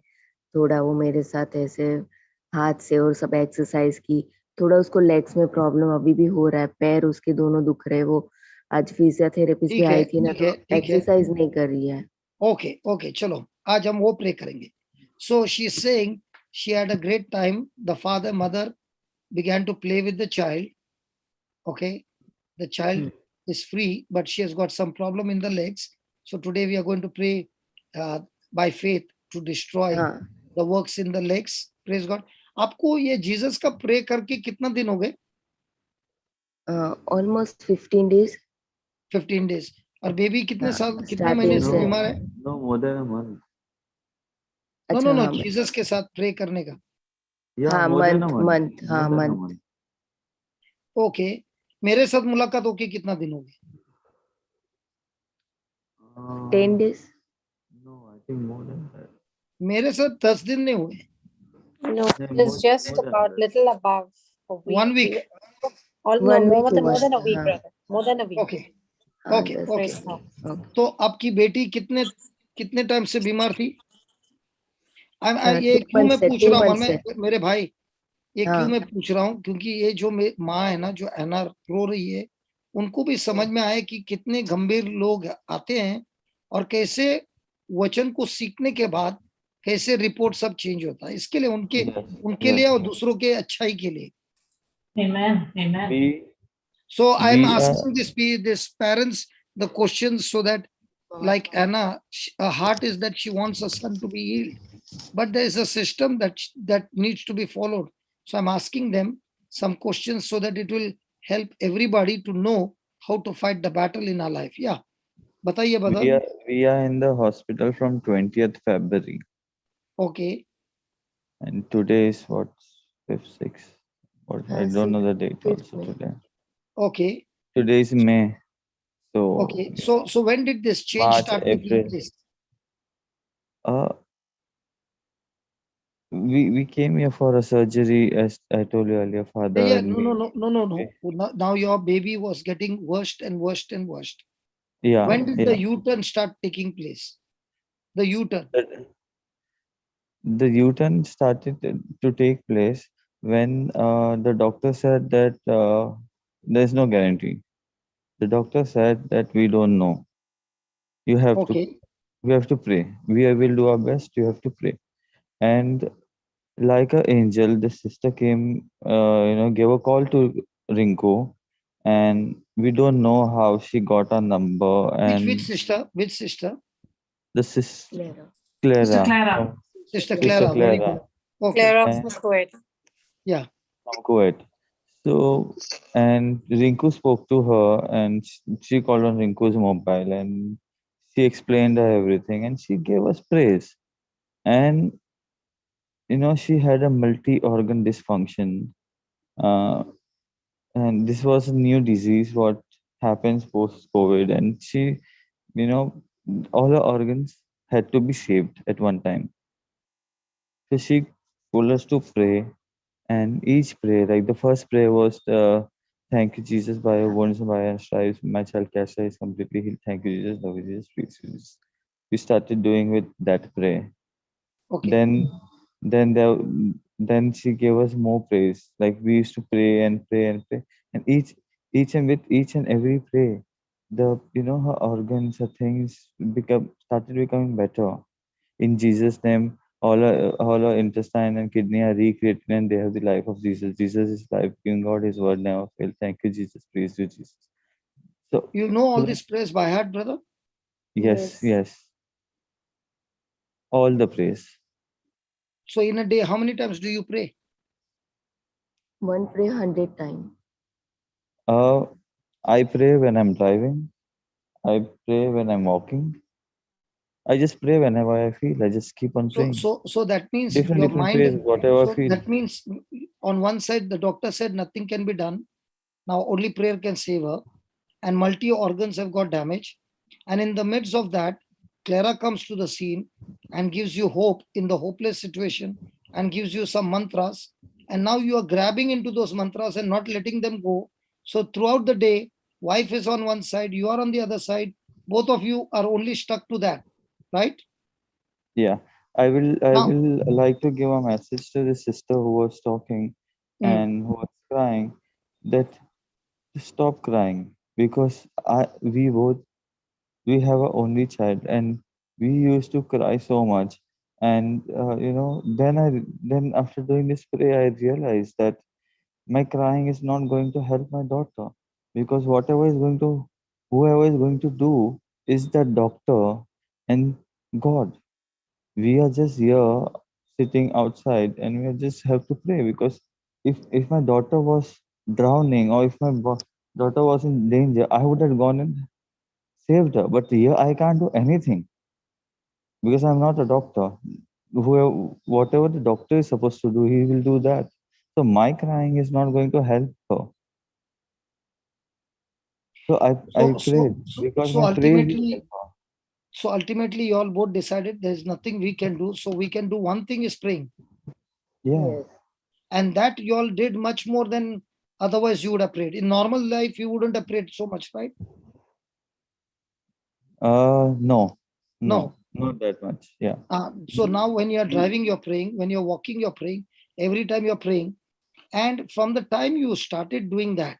थोड़ा वो मेरे साथ ऐसे हाथ से और सब एक्सरसाइज की। थोड़ा उसको लेग्स में प्रॉब्लम अभी भी हो रहा है, पैर उसके दोनों दुख रहे। वो आज फिजियोथेरेपिस्ट भी आई थी ना, तो एक्सरसाइज नहीं कर रही है। ओके चलो आज हम वो प्रे करेंगे। So she is saying she had a great time. The father, mother began to play with the child. Okay, the child is free, but she has got some problem in the legs. So today we are going to pray by faith to destroy the works in the legs. Praise God. आपको ये Jesus का pray करके कितना दिन हो गए? Almost 15 days. 15 days. और baby कितने महीने से बीमार है? No, more than a month. Know Jesus के साथ प्रे करने का। Yeah, more than a month. Month. Okay, मेरे साथ मुलाकात होके कितना दिन हो गए? 10 days. No, I think more than that. मेरे साथ 10 दिन नहीं हुए। No, it's just about little above a week. 1 week. All no, 1 week more हुआ than a था, week, हाँ, brother. More than a week. Okay. हाँ, Okay. 10 Okay. Praise God. okay. तो आपकी बेटी कितने टाइम से बीमार थी? ये 2 क्यों मैं months से, पूछ 2 रहा हूँ months से, मेरे भाई, ये क्यों हाँ, मैं पूछ रहा हूँ, क्योंकि ये जो माँ है ना, जो एना रो रही है, उनको भी समझ में आए कि कितने गंभीर लोग आते हैं और कैसे वचन को सीखने के बाद कैसे रिपोर्ट सब चेंज होता है, इसके लिए उनके लिए और दूसरों के अच्छाई के लिए. Amen. Amen. So I am we are asking this parents the questions so that, like Anna, her heart is that she wants her son to be healed, but there is a system that needs to be followed. So I'm asking them some questions so that it will help everybody to know how to fight the battle in our life. Yeah, बताइए brother. we are in the hospital from 20th February, Okay, and today is what, 5th, 6th. What, I don't know the date 5th also May. today. okay, Today is May, so okay. So when did this change March, start taking April. place? We came here for a surgery, as I told you earlier, father. Yeah, and no. Now your baby was getting worse and worse and worse. Yeah, When did yeah. the U-turn start taking place? The U-turn. The U-turn started to take place when the doctor said that there's no guarantee. The doctor said that we don't know. You have Okay. we have to pray. We will do our best. You have to pray. And like an angel, the sister came, gave a call to Rinko, and we don't know how she got our number. Which And sister? Which sister? the sister Clara. Sister Clara, Clara. Sister Sister Clara. Very Clara, good. Okay. Clear and up the Kuwait. Yeah. from Kuwait. So, and Rinku spoke to her, and she called on Rinku's mobile, and she explained her everything, and she gave us praise. And she had a multi-organ dysfunction, uh, and this was a new disease. What happens post-COVID, and she, you know, all her organs had to be saved at one time. So she told us to pray, and each prayer, like the first prayer was, thank you, Jesus, by your wounds and by your stripes, my child Kasha is completely healed. Thank you, Jesus, love you, Jesus, praise you, Jesus. We started doing with that prayer. Okay. Then there, then she gave us more praise. Like we used to pray and pray and pray, and each and every prayer, her organs, her things started becoming better. In Jesus' name, all our intestine and kidney are recreated, and they have the life of Jesus. Jesus is life, giving God His word never fail. Thank you, Jesus. Praise you, Jesus. So You know all this praise by heart, brother? yes, all the praise. So in a day, how many times do you pray? One pray 100 times. I pray when I'm driving. I pray when I'm walking. I just pray whenever I feel. I just keep on praying. So that means Different prayers, whatever I feel. that means on one side the doctor said nothing can be done. Now only prayer can save her, and multi organs have got damage. And in the midst of that, Clara comes to the scene and gives you hope in the hopeless situation and gives you some mantras. And now you are grabbing into those mantras and not letting them go. So throughout the day, wife is on one side, you are on the other side. Both of you are only stuck to that, right? Yeah, I will Now, like to give a message to the sister who was talking and who was crying, that to stop crying, because we have a only child, and we used to cry so much. And then after doing this prayer, I realized that my crying is not going to help my daughter, because whoever is going to do is the doctor and God. We are just here sitting outside, and we just have to pray, because if my daughter was drowning, or if my daughter was in danger, I would have gone and saved her. But here I can't do anything, because I'm not a doctor. Whatever the doctor is supposed to do, he will do that. So my crying is not going to help her. So I prayed, because so my praise will ultimately, help her. so ultimately, you all both decided there's nothing we can do. So we can do one thing is praying. Yeah. Yes. And that you all did much more than Otherwise, you would have prayed. In normal life, you wouldn't have prayed so much, right? No, No. not that much. Yeah. So now when you are driving, you're praying. When you're walking, you're praying. Every time you're praying. And from the time you started doing that,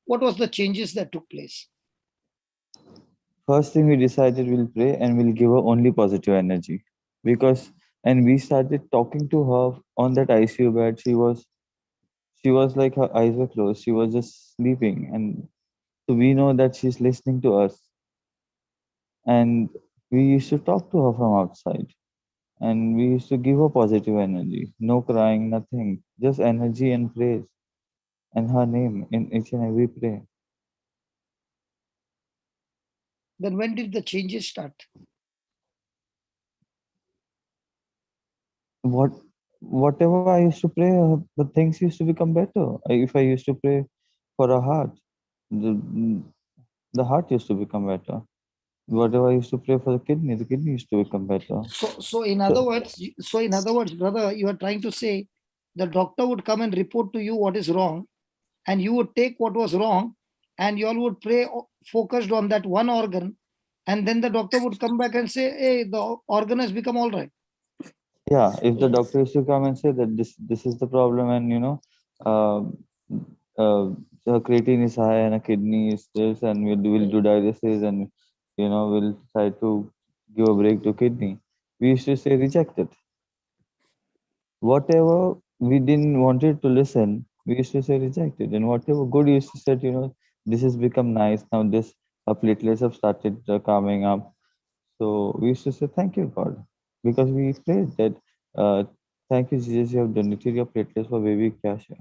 what was the changes that took place? First thing we decided, we'll pray and we'll give her only positive energy, and we started talking to her on that ICU bed. She was like, her eyes were closed. She was just sleeping, and so we know that she's listening to us. And we used to talk to her from outside, and we used to give her positive energy. No crying, nothing, just energy and praise and her name in each and every prayer. Then when did the changes start? Whatever I used to pray, the things used to become better. If I used to pray for a heart, the heart used to become better. Whatever I used to pray for the kidney used to become better. So in other words, brother, you are trying to say the doctor would come and report to you what is wrong, and you would take what was wrong, and you all would pray focused on that one organ, and then the doctor would come back and say, "Hey, the organ has become all right." Yeah, if the doctor used to come and say that this is the problem, and uh, her creatine is high and her kidney is this, and we'll do dialysis, and we'll try to give a break to kidney. We used to say reject it. Whatever we didn't wanted to listen, we used to say reject it, and whatever good you used to say, this has become nice now. This platelets have started coming up. So we used to say, thank you, God, because we prayed that, thank you, Jesus, you have donated your platelets for baby Kasha.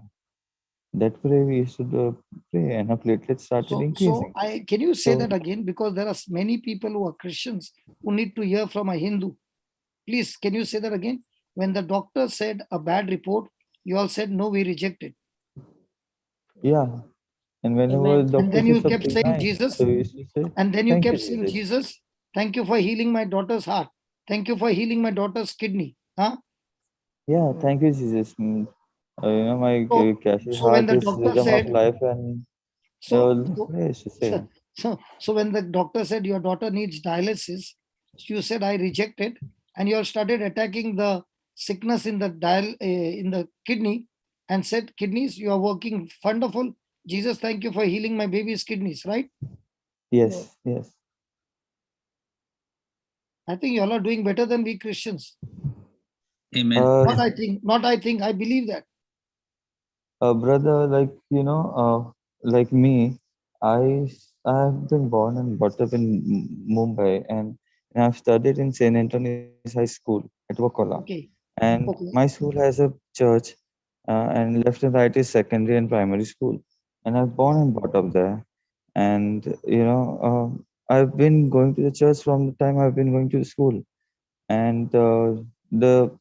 That way we used to pray, and our platelets started increasing. Can you say So- that again? Because there are many people who are Christians who need to hear from a Hindu. Please, can you say that again? When the doctor said a bad report, you all said, no, we reject it. Yeah. And whenever the And doctor then says you kept something saying nice, Jesus. so we used to say, And then you thank you, kept saying, Jesus. Jesus, thank you for healing my daughter's heart. Thank you for healing my daughter's kidney. Huh? Yeah, thank you, Jesus. My Kashi's So when heart the is doctor rhythm of said, life, and so, I used to say. so when the doctor said your daughter needs dialysis, you said I reject it, and you all started attacking the sickness in the in the kidney, and said, kidneys, you are working wonderful. Jesus, thank you for healing my baby's kidneys, right? Yes, yes. I think you all are doing better than we Christians. Amen. Not I think, I believe that. Brother, like me, I have been born and brought up in Mumbai, and I've studied in St. Anthony's High School at Wakala. Okay. And Okay. my school has a church, and left and right is secondary and primary school. And I've born and brought up there. And I've been going to the church from the time I've been going to the school. And the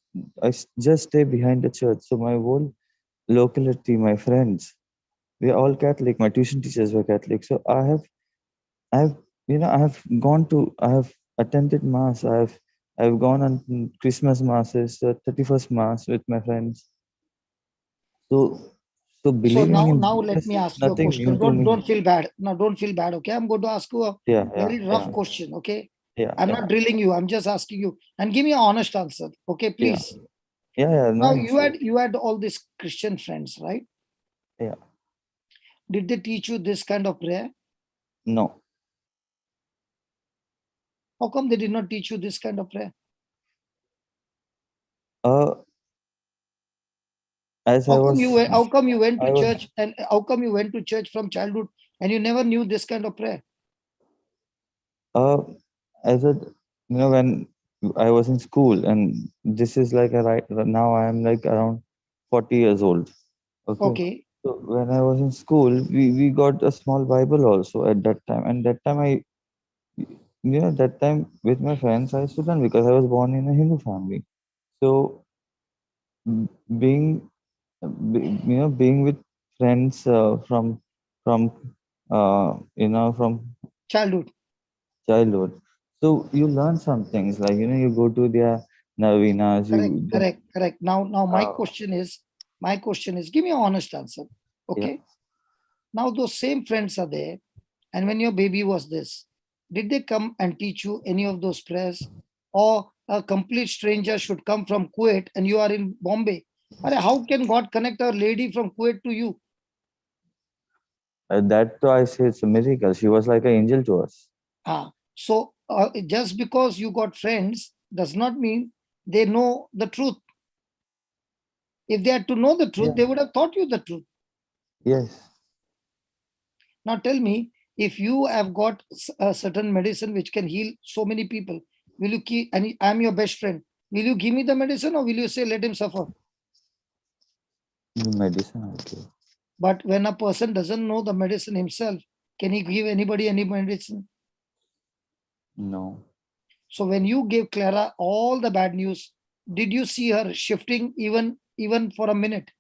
just stay behind the church. So my whole locality, my friends, we are all Catholic. My tuition teachers were Catholic. So I've, I have attended mass. I've gone on Christmas masses, 31st mass with my friends. So, So believing in now let Jesus me is ask you a nothing new question. to me. Don't feel bad. No, don't feel bad. Okay, I'm going to ask you a very rough Yeah, question. Okay, yeah, I'm yeah, not drilling you. I'm just asking you, and give me an honest answer. Okay, yeah, please. yeah. Now No issue. you had all these Christian friends, right? Yeah, Did they teach you this kind of prayer? no. How come they did not teach you this kind of prayer? Uh, as I was, How come you went to I was, church, and how come you went to church from childhood and you never knew this kind of prayer? uh, as a, when I was in school, and this is like now I am like around 40 years old. Okay. Okay. So when I was in school, we got a small Bible also at that time. And that time that time with my friends, I used to learn because I was born in a Hindu family. So being, being with friends from, from Childhood. childhood. So you learn some things like, you go to their Navinas, Correct. Now my uh, question is, give me an honest answer. yeah, Okay. Now those same friends are there, and when your baby was this, did they come and teach you any of those prayers? Or a complete stranger should come from Kuwait and you are in Bombay? But how can God connect a lady from Kuwait to you? That I say it's a miracle. She was like an angel to us. So just because you got friends does not mean they know the truth. If they had to know the truth, Yeah. they would have taught you the truth. Yes. Now tell me, if you have got a certain medicine which can heal so many people, will you keep, and I'm your best friend, will you give me the medicine or will you say, let him suffer? The medicine, okay. But when a person doesn't know the medicine himself, can he give anybody any medicine? No. So when you gave Clara all the bad news, did you see her shifting even for a minute?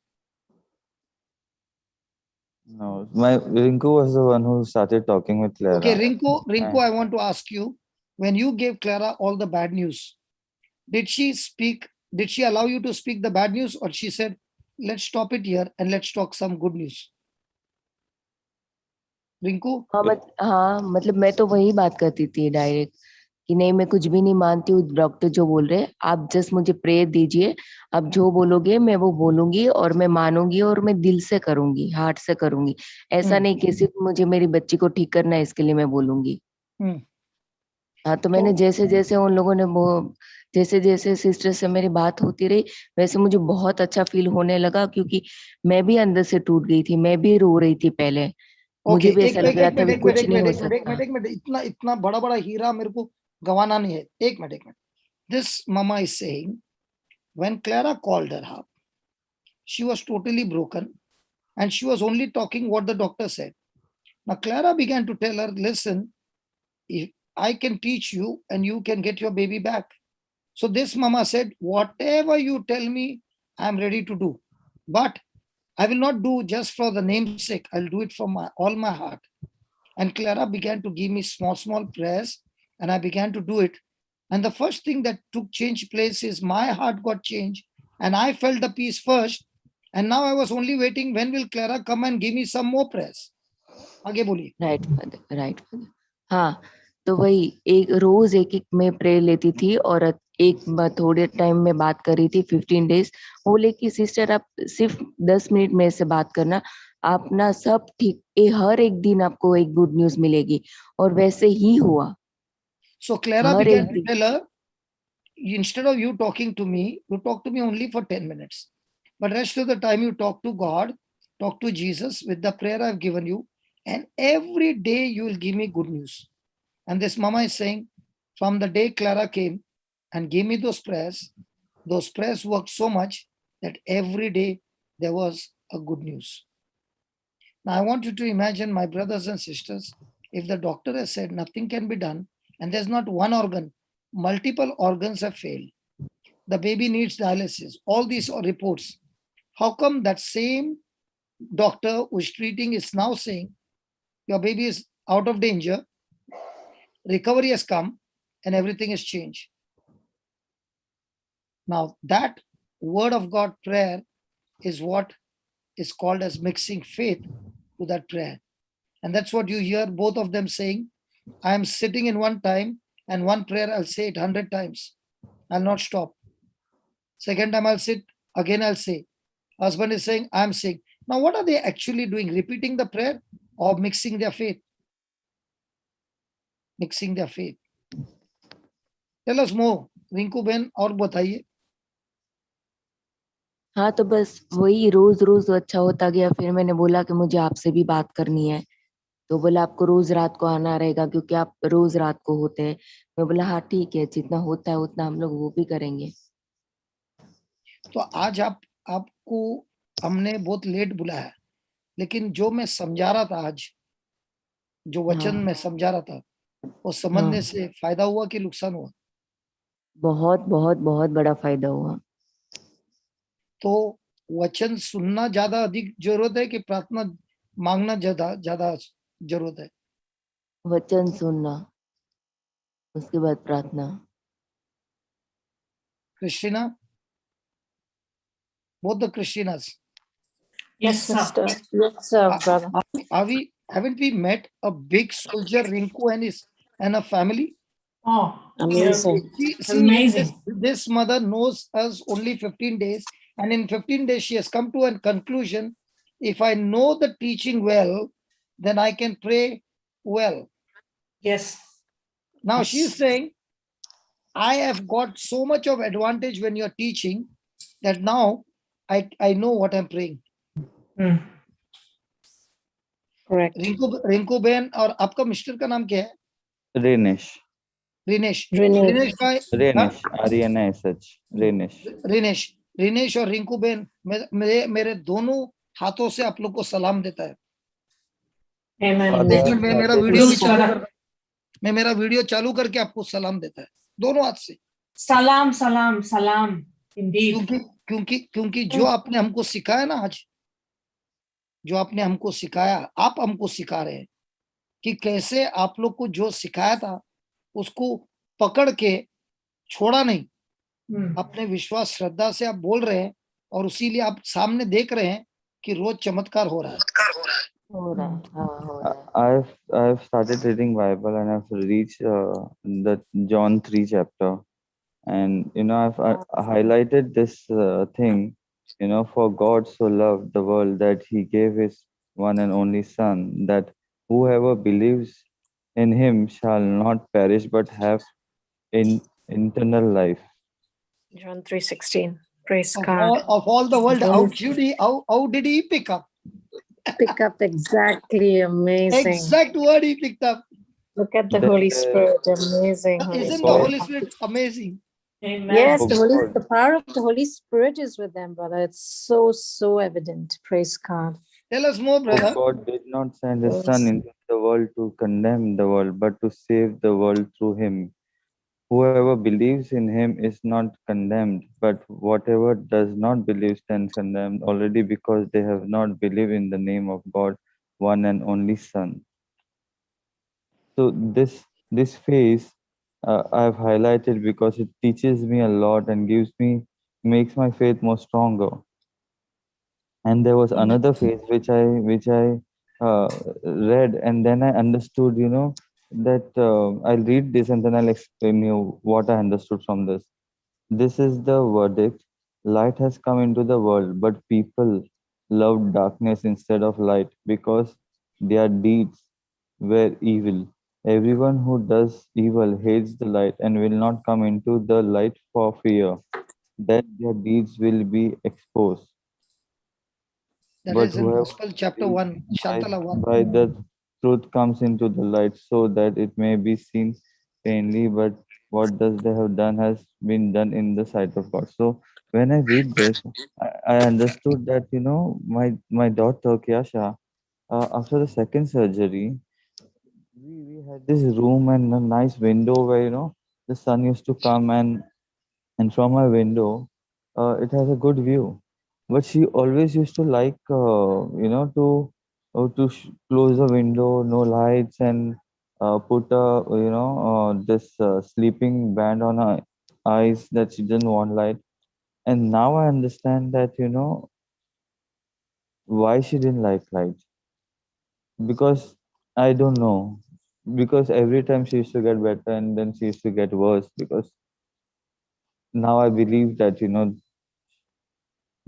No. My Rinku was the one who started talking with Clara. Okay, Rinku, I want to ask you, when you gave Clara all the bad news, did she allow you to speak the bad news, or she said, let's stop it here and let's talk some good news? Rinku? हाँ मतलब मैं तो वही बात करती थी direct कि नहीं मैं कुछ भी नहीं मानती हूँ डॉक्टर जो बोल रहे हैं, आप जस्ट मुझे प्रेयर दीजिए, आप जो बोलोगे मैं वो बोलूंगी और मैं मानूंगी और मैं दिल से करूंगी, हार्ट से करूंगी, ऐसा नहीं कि सिर्फ मुझे मेरी बच्ची को ठीक करना है इसके लिए मैं बोलूंगी। हाँ तो मैंने जैसे जैसे उन लोगों ने वो जैसे जैसे सिस्टर से मेरी बात होती रही वैसे मुझे बहुत अच्छा फील होने लगा, क्योंकि मैं भी अंदर से टूट गई थी, मैं भी रो रही थी पहले, मुझे भी ऐसा लग रहा था कि कुछ नहीं हो सकता। इतना बड़ा बड़ा हीरा मेरे को गंवाना नहीं है। एक minute. This mama is saying, when Clara called her up, she was totally broken and she was only talking what the doctor said. Now Clara began to tell her, listen, if I can teach you and you can get your baby back. So this mama said, whatever you tell me, I'm ready to do. But I will not do just for the namesake. I'll do it from all my heart. And Clara began to give me small prayers and I began to do it. And the first thing that took change place is my heart got changed and I felt the peace first. And now I was only waiting, when will Clara come and give me some more prayers? आगे बोलिए। Right father. हाँ तो वही एक रोज एक मैं prayer लेती थी और एक थोड़े टाइम में बात कर रही थी 15 डेज। वो बोले कि सिस्टर आप सिर्फ 10 मिनट मेरे से बात करना, आप ना सब ठीक, हर एक दिन आपको एक गुड न्यूज मिलेगी, और वैसे ही हुआ। So Clara began to tell her, instead of you talking to me, you talk to me only for 10 minutes. But rest of the time you talk to God, talk to Jesus with the prayer I've given you, and every day you will give me good news. And this mama is saying, from the day Clara came and gave me those prayers worked so much that every day there was a good news. Now I want you to imagine, my brothers and sisters, if the doctor has said nothing can be done and there's not one organ, multiple organs have failed, the baby needs dialysis, all these are reports. How come that same doctor who's treating is now saying your baby is out of danger, recovery has come, and everything has changed? Now that word of God prayer is what is called as mixing faith to that prayer. And that's what you hear both of them saying. I am sitting in one time and one prayer I'll say it 100 times. I'll not stop. Second time I'll sit, again I'll say. Husband is saying, I'm saying. Now what are they actually doing? Repeating the prayer or mixing their faith? Mixing their faith. Tell us more. Rinku Ben, और बताइए। हाँ तो बस वही रोज रोज अच्छा होता गया। फिर मैंने बोला कि मुझे आपसे भी बात करनी है, तो बोला आपको रोज रात को आना रहेगा क्योंकि आप रोज रात को होते हैं। मैं बोला हाँ ठीक है, जितना होता है उतना हम लोग वो भी करेंगे। तो आज आपको हमने बहुत लेट बुलाया, लेकिन जो मैं समझा रहा था आज, जो वचन मैं समझा रहा था, वो समझने से फायदा हुआ कि नुकसान हुआ? बहुत बहुत बहुत बड़ा फायदा हुआ। तो वचन सुनना ज्यादा अधिक जरूरत है कि प्रार्थना मांगना ज्यादा जरूरत है? वचन सुनना, उसके बाद प्रार्थना। Christina, both the Christianas. Yes, sir. Sister. Yes, sir, brother. Haven't we met a big soldier, Rinku, and a family? Oh, Amazing. See, amazing. this mother knows us only 15 days, and in 15 days, she has come to a conclusion. If I know the teaching well, then I can pray well. Yes. Now she is saying, I have got so much of advantage when you're teaching that now I know what I'm praying. Mm. Correct. Rinku बहन और आपका mister का नाम क्या है? Renish. रिनेश Rinesh. भाई Renish. R-E-N-I-S-H. Renish. रिनेश और रिंकू बहन मेरे दोनों हाथों से आप लोग को सलाम देता है. Amen. एक मिनट, Please, brother. मैं मेरा वीडियो चालू करके आपको सलाम देता है दोनों हाथ से. Salam, salam, salam. Indeed. क्योंकि जो आपने हमको सिखाया ना आज, जो आपने हमको सिखाया, आप हमको सिखा रहे हैं कि कैसे आप लोग को जो सिखाया था उसको पकड़ के छोड़ा नहीं. अपने विश्वास श्रद्धा से आप बोल रहे हैं और इसीलिए आप सामने देख रहे हैं कि रोज चमत्कार हो रहा है. I've started reading Bible and I've reached the John 3 chapter, and I've highlighted this thing. For God so loved the world that He gave His one and only Son, that whoever believes in Him shall not perish but have eternal life. John 3:16. Praise God. Of all the world, how did he pick up? Pick up exactly. Amazing. Exact word he picked up. Look at the Holy Spirit. Amazing. Holy Isn't Spirit. the Holy Spirit amazing? Amen. Yes, the power of the Holy Spirit is with them, brother. It's so evident. Praise God. Tell us more, brother. God did not send His Son into the world to condemn the world, but to save the world through Him. Whoever believes in Him is not condemned, but whatever does not believe stands condemned already, because they have not believed in the name of God, one and only Son. So this phase I've highlighted because it teaches me a lot and makes my faith more stronger. And there was another phase which I read, and then I understood, that I'll read this and then I'll explain you what I understood from this. This is the verdict. Light has come into the world, but people loved darkness instead of light because their deeds were evil. Everyone who does evil hates the light and will not come into the light for fear that their deeds will be exposed. That But is in whoever Gospel chapter 1, Shantala 1. by the truth comes into the light, so that it may be seen plainly, but what does they have done has been done in the sight of God. So when I read this, I understood that, my daughter Kyasha, after the second surgery, we had this room and a nice window where, the sun used to come, and from my window, it has a good view. But she always used to like, close the window, no lights, and put this sleeping band on her eyes that she didn't want light. And now I understand that, why she didn't like light. Because I don't know. Because every time she used to get better and then she used to get worse. Because now I believe that,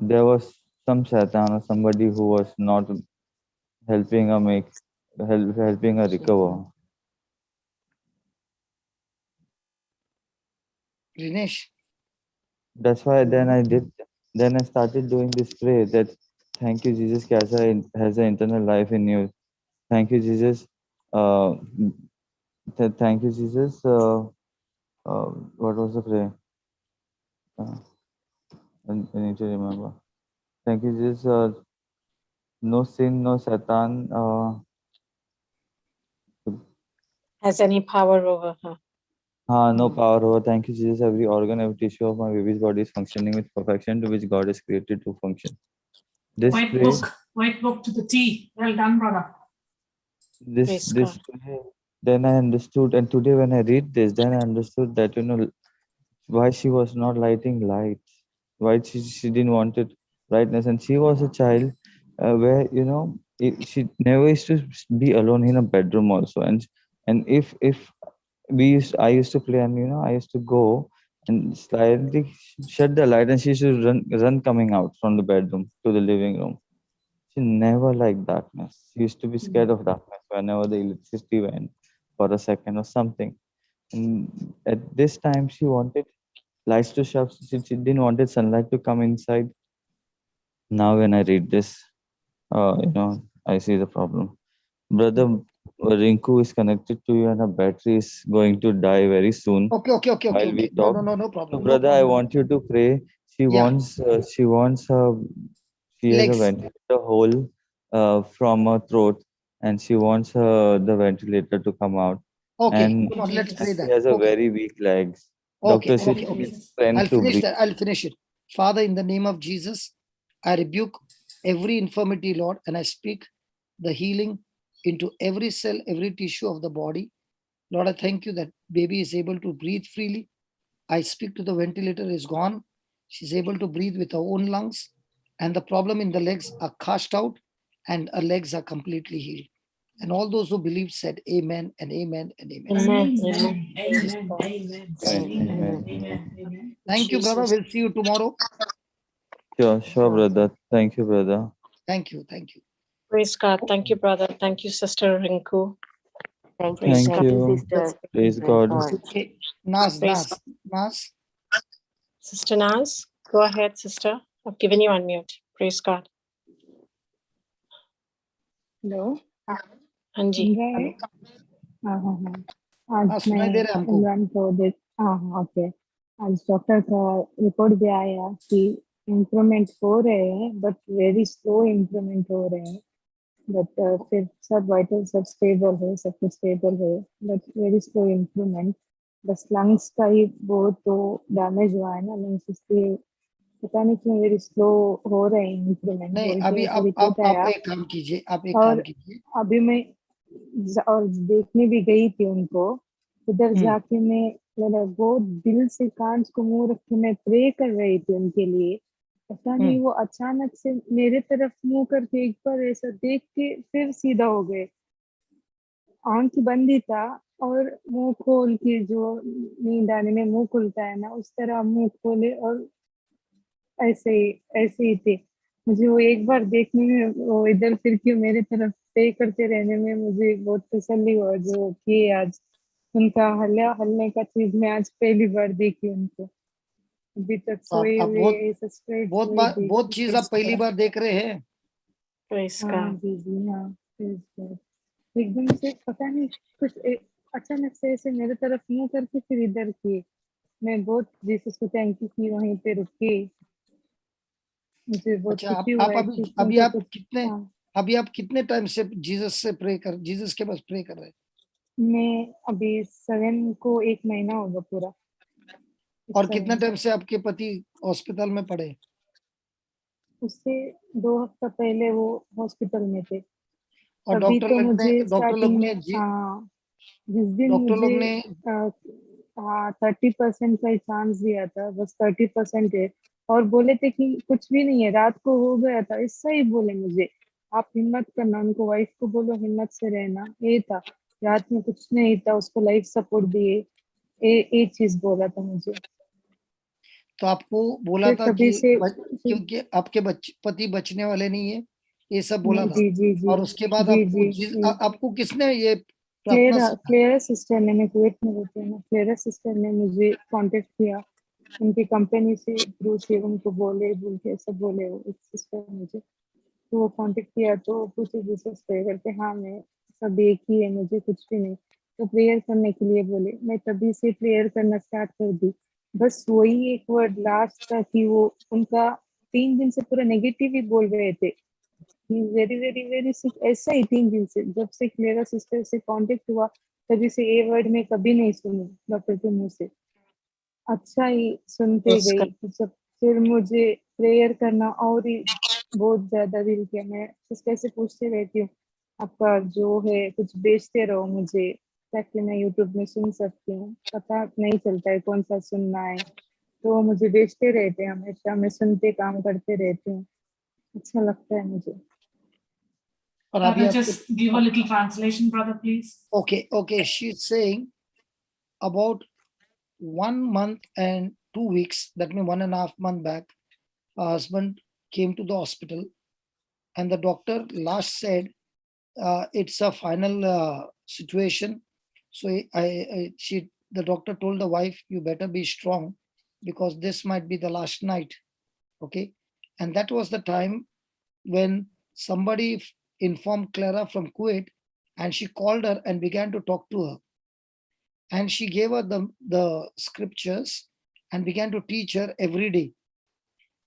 there was some shaitan or somebody who was not helping her helping her recover. Rinesh. That's why then I started doing this prayer that thank you, Jesus, Kyasa has an eternal life in you. Thank you, Jesus. Thank you, Jesus. What was the prayer? I need to remember. Thank you, Jesus. No sin, no Satan. Has any power over her. No power over. Thank you, Jesus. Every organ, every tissue of my baby's body is functioning with perfection to which God is created to function. This White book to the T. Well done, brother. This then I understood, and today when I read this, then I understood that, why she was not lighting lights, why she didn't want it brightness, and she was a child where she never used to be alone in a bedroom also, and if I used to play, and I used to go and slightly shut the light, and she should run coming out from the bedroom to the living room. She never liked darkness. She used to be scared of darkness whenever the electricity went for a second or something. And at this time, she wanted lights to shut. She didn't wanted sunlight to come inside. Now, when I read this, I see the problem. Brother Rinku is connected to you, and her battery is going to die very soon while we No, talk. no, no, no So, problem. No brother, I problem. want you to pray. She Yeah. wants. She has a Legs. ventilator hole from her throat, and she wants the ventilator to come out. Okay. And Come on, let's pray she that. has a Okay. very weak legs. Okay. Doctor says Okay. she Okay. needs strength I'll to finish breathe. that. I'll finish it. Father, in the name of Jesus, I rebuke every infirmity, Lord, and I speak the healing into every cell, every tissue of the body. Lord, I thank you that baby is able to breathe freely. I speak to the ventilator is gone. She's able to breathe with her own lungs, and the problem in the legs are cast out, and her legs are completely healed. And all those who believe said amen and amen and amen. Amen. Amen. Praise Amen. God. Amen. Amen. Amen. Amen. Thank you, brother. Jesus. We'll see you tomorrow. Sure, brother. Thank you, brother. Thank you. Thank you. Praise God. Thank you, brother. Thank you, Sister Rinku. Thank you, Praise Thank God. you. sister. Praise Praise God. God. Okay. Nas. Sister Naz, go ahead, sister. I've given you unmute. Praise God. Hello हाँ जी. सुन रहे हैं हाँ हाँ हाँ आज सुनाई दे रहा है मैं हमको. इमरान को देख हाँ हाँ ओके आज डॉक्टर का रिपोर्ट भी आया कि इम्प्रूवमेंट हो रहे हैं बट वेरी स्लो इम्प्रूवमेंट हो रहे हैं बट फिर सब वाइटल सब स्टेबल है सब कुछ स्टेबल है बट वेरी स्लो इम्प्रूवमेंट बस लंग्स का ही बहुत तो डैमेज हुआ है ना लंग्स इसलिए पता नहीं क्यों वेरी स्लो हो रहे हैं इम्प्रूवमेंट नहीं, बोल अभी के आप रिपोर्ट आया एक काम कीजिए. और अभी मैं और देखने भी गई थी उनको उधर जाके मैं बहुत दिल से कांच को मुंह रख के मैं प्रे कर रही थी उनके लिए पता नहीं वो अचानक से मेरे तरफ मुंह करके एक बार ऐसा देख के फिर सीधा हो गए आंख बंद ही था और मुंह खोल के जो नींद आने में मुंह खुलता है ना उस तरह मुंह खोले और ऐसे ही थे मुझे वो एक बार देखने में वो इधर फिर के मेरे तरफ पे करते रहने में मुझे बहुत तसल्ली हुआ जो कि आज उनका हलने का चीज मैं आज पहली बार देखी उनको अभी तक सोए हुए बहुत चीज आप पहली बार देख रहे हैं. हाँ जी हाँ एकदम से पता नहीं कुछ अचानक से ऐसे मेरे तरफ मुंह करके फिर इधर किए मैं बहुत जीसस को थैंक यू की वहीं पे रुके मुझे बहुत खुशी हुआ है कि अभी आप कितने टाइम से जीसस के पास प्रे कर रहे हैं? मैं अभी 7 को 1 महीना होगा पूरा. और कितना टाइम से आपके पति हॉस्पिटल में पड़े? उससे 2 हफ्ता पहले वो हॉस्पिटल में थे. और डॉक्टर लोग ने जिस दिन मुझे 30% का चांस दिया था बस 30% है और बोले थे कि कुछ भी नहीं है रात को हो गया था ऐसा ही बोले मुझे आप हिम्मत करना उनको वाइफ को बोलो हिम्मत से रहना ये था रात में कुछ नहीं था उसको लाइफ सपोर्ट दिए ये चीज बोला था मुझे. तो आपको बोला था कि क्योंकि आपके पति बचने वाले नहीं है ये सब बोला था. जी. और उसके बाद आपको किसने ये क्लेरा सिस्टर ने मैं कुवैत में रहती हूँ क्लेरा सिस्टर ने मुझे कांटेक्ट किया उनकी कंपनी से थ्रू से उनको बोल के सब बोले वो सिस्टर मुझे तो वो कांटेक्ट किया तो पूछे जीसस प्रे करते हाँ मैं सब एक ही है मुझे कुछ भी नहीं तो प्रेयर करने के लिए बोले मैं तभी से प्रेयर करना स्टार्ट कर दी बस वही एक वर्ड लास्ट था कि वो उनका 3 दिन से पूरा नेगेटिव ही बोल रहे थे वेरी वेरी वेरी सिक ऐसा ही 3 दिन से जब से क्लेरा सिस्टर से कांटेक्ट हुआ तभी से ये वर्ड में कभी नहीं सुनी डॉक्टर के मुंह से अच्छा ही सुनते गई जब फिर मुझे प्रेयर करना और ही बहुत ज्यादा दिल किया मैं सिस्टर से पूछते रहती हूँ आपका जो है कुछ बेचते रहो मुझे ताकि मैं यूट्यूब में सुन सकती हूँ पता नहीं चलता है कौन सा सुनना है तो मुझे बेचते रहते हैं हमेशा मैं सुनते काम करते रहती हूँ अच्छा लगता है मुझे. और अभी Brother, just give a little translation, brother, please. Okay. She's saying about 1 month and 2 weeks, that means 1.5 months back, her husband came to the hospital, and the doctor last said it's a final situation. So the doctor told the wife, you better be strong because this might be the last night. Okay. And that was the time when somebody informed Clara from Kuwait, and she called her and began to talk to her. And she gave her the scriptures and began to teach her every day.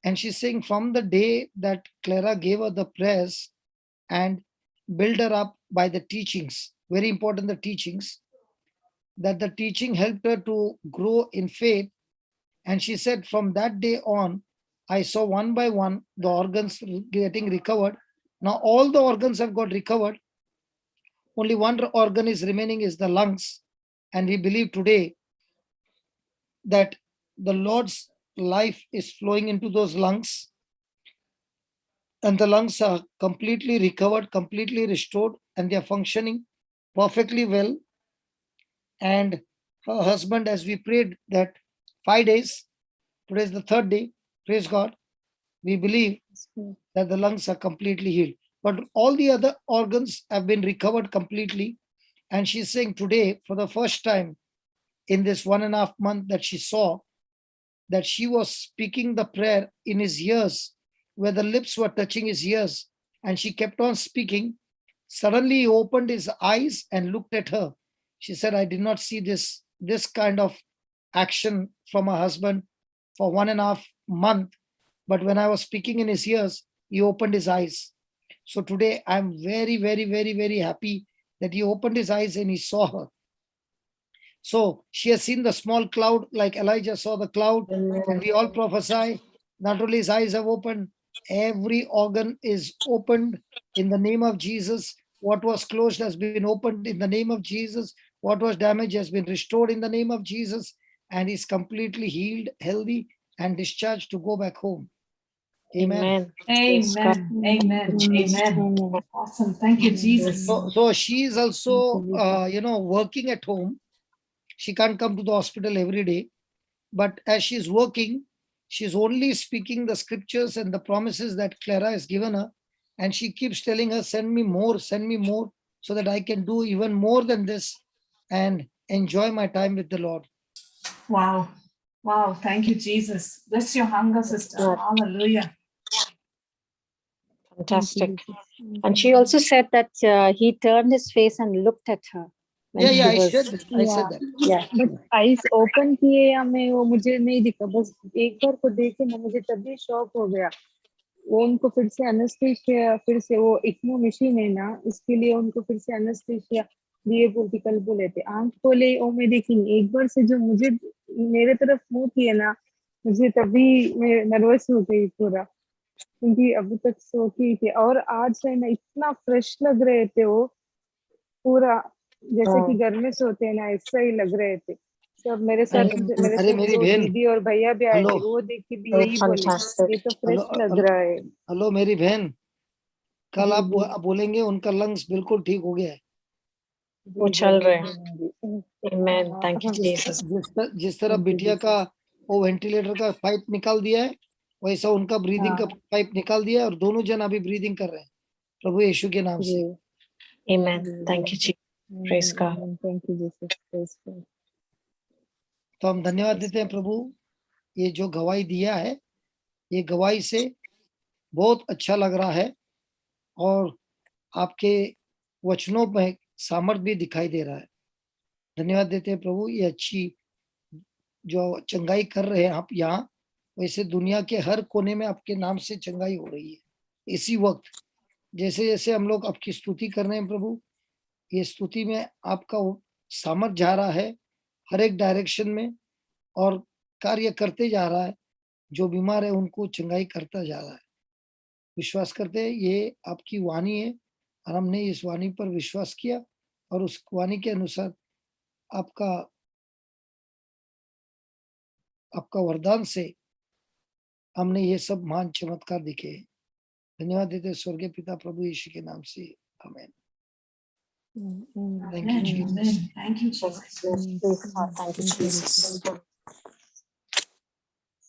And she's saying from the day that Clara gave her the prayers and build her up by the teachings, very important, the teachings, that the teaching helped her to grow in faith. And she said from that day on, I saw one by one the organs getting recovered. Now all the organs have got recovered. Only one organ is remaining, is the lungs. And we believe today that the Lord's life is flowing into those lungs, and the lungs are completely recovered, completely restored, and they are functioning perfectly well. And her husband, as we prayed that 5 days, today is the 3rd day, praise God, we believe that the lungs are completely healed. But all the other organs have been recovered completely. And she's saying today, for the first time in this 1.5 months, that she saw that she was speaking the prayer in his ears, where the lips were touching his ears, and she kept on speaking. Suddenly he opened his eyes and looked at her. She said, I did not see this kind of action from her husband for 1.5 months, but when I was speaking in his ears, he opened his eyes. So today I'm very, very, very, very happy that he opened his eyes and he saw her. So she has seen the small cloud, like Elijah saw the cloud, and we all prophesy. Not only his eyes have opened, every organ is opened in the name of Jesus. What was closed has been opened in the name of Jesus. What was damaged has been restored in the name of Jesus, and is completely healed, healthy, and discharged to go back home. Amen. Amen. Amen. Awesome. Thank you, Jesus. So she is also, working at home. She can't come to the hospital every day, but as she's working, she's only speaking the scriptures and the promises that Clara has given her. And she keeps telling her, send me more, so that I can do even more than this and enjoy my time with the Lord. Wow. Wow. Thank you, Jesus. Bless your hunger, sister. Hallelujah. Fantastic. And she also said that he turned his face and looked at her. I said that. Yeah. But eyes open किए या मैं वो मुझे नहीं दिखा, बस एक बार को देखे ना मुझे तभी शॉक हो गया. वो उनको फिर से एनेस्थीसिया, फिर से वो इक्मो मशीन है ना, इसके लिए उनको फिर से एनेस्थीसिया दिए, बोलती कल बोले थे. आंख खोले वो मैं देखी नहीं, एक बार से जो मुझे मेरे तरफ मुंह किए ना, मुझे तभी मैं नर्वस हो गई पूरा, क्योंकि अभी तक सोती थी. और आज है ना इतना फ्रेश लग रहे थे, वो पूरा जैसे कि घर में सोते हैं ना, ऐसा ही लग रहे थे सब. मेरे साथ मेरी दो बहन, दीदी और भैया भी आए थे, वो देख के भी यही बोले, ये तो फ्रेश लग रहा है. हेलो मेरी बहन, कल आप बोलेंगे उनका लंग्स बिल्कुल ठीक हो गया है. वो चल रहे हैं. Amen. Thank you, Jesus. जिस तरह बिटिया का वो वेंटिलेटर का पाइप निकाल दिया है, वैसा उनका ब्रीदिंग का पाइप निकाल दिया है, और दोनों जन अभी ब्रीदिंग कर रहे हैं प्रभु यीशु के नाम से. Amen. Thank you, Jesus. Praise God. Thank you, Jesus. Praise God. तो हम धन्यवाद देते हैं प्रभु, ये जो गवाही दिया है, ये गवाही से बहुत अच्छा लग रहा है, और आपके वचनों में सामर्थ भी दिखाई दे रहा है. धन्यवाद देते हैं प्रभु, ये अच्छी जो चंगाई कर रहे हैं आप यहाँ, वैसे दुनिया के हर कोने में आपके नाम से चंगाई हो रही है. इसी वक्त जैसे जैसे हम लोग आपकी स्तुति कर रहे हैं प्रभु, ये स्तुति में आपका सामर्थ जा रहा है हर एक डायरेक्शन में, और कार्य करते जा रहा है. जो बीमार है उनको चंगाई करता जा रहा है. विश्वास करते हैं ये आपकी वाणी है, और हमने इस वाणी पर विश्वास किया, और उस वाणी के अनुसार आपका वरदान से हमने ये सब महान चमत्कार दिखे. धन्यवाद देते स्वर्गीय पिता प्रभु यीशु के नाम से, Amen. Amen. Thank you, Jesus. Amen. Thank you, Jesus. Praise God. Thank you, Jesus.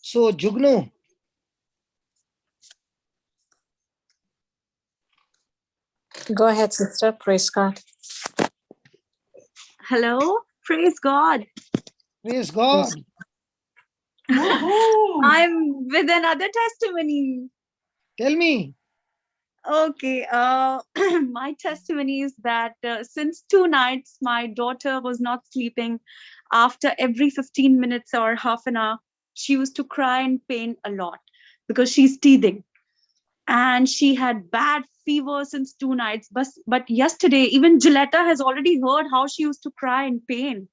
So, Jugnu, Go ahead, sister. Praise God. Hello, praise God. praise God. Woohoo! I'm with another testimony. Tell me. Okay, my testimony is that since 2 nights, my daughter was not sleeping. After every 15 minutes or half an hour, she used to cry in pain a lot because she's teething. And she had bad fever since 2 nights. But yesterday, even Gilletta has already heard how she used to cry in pain.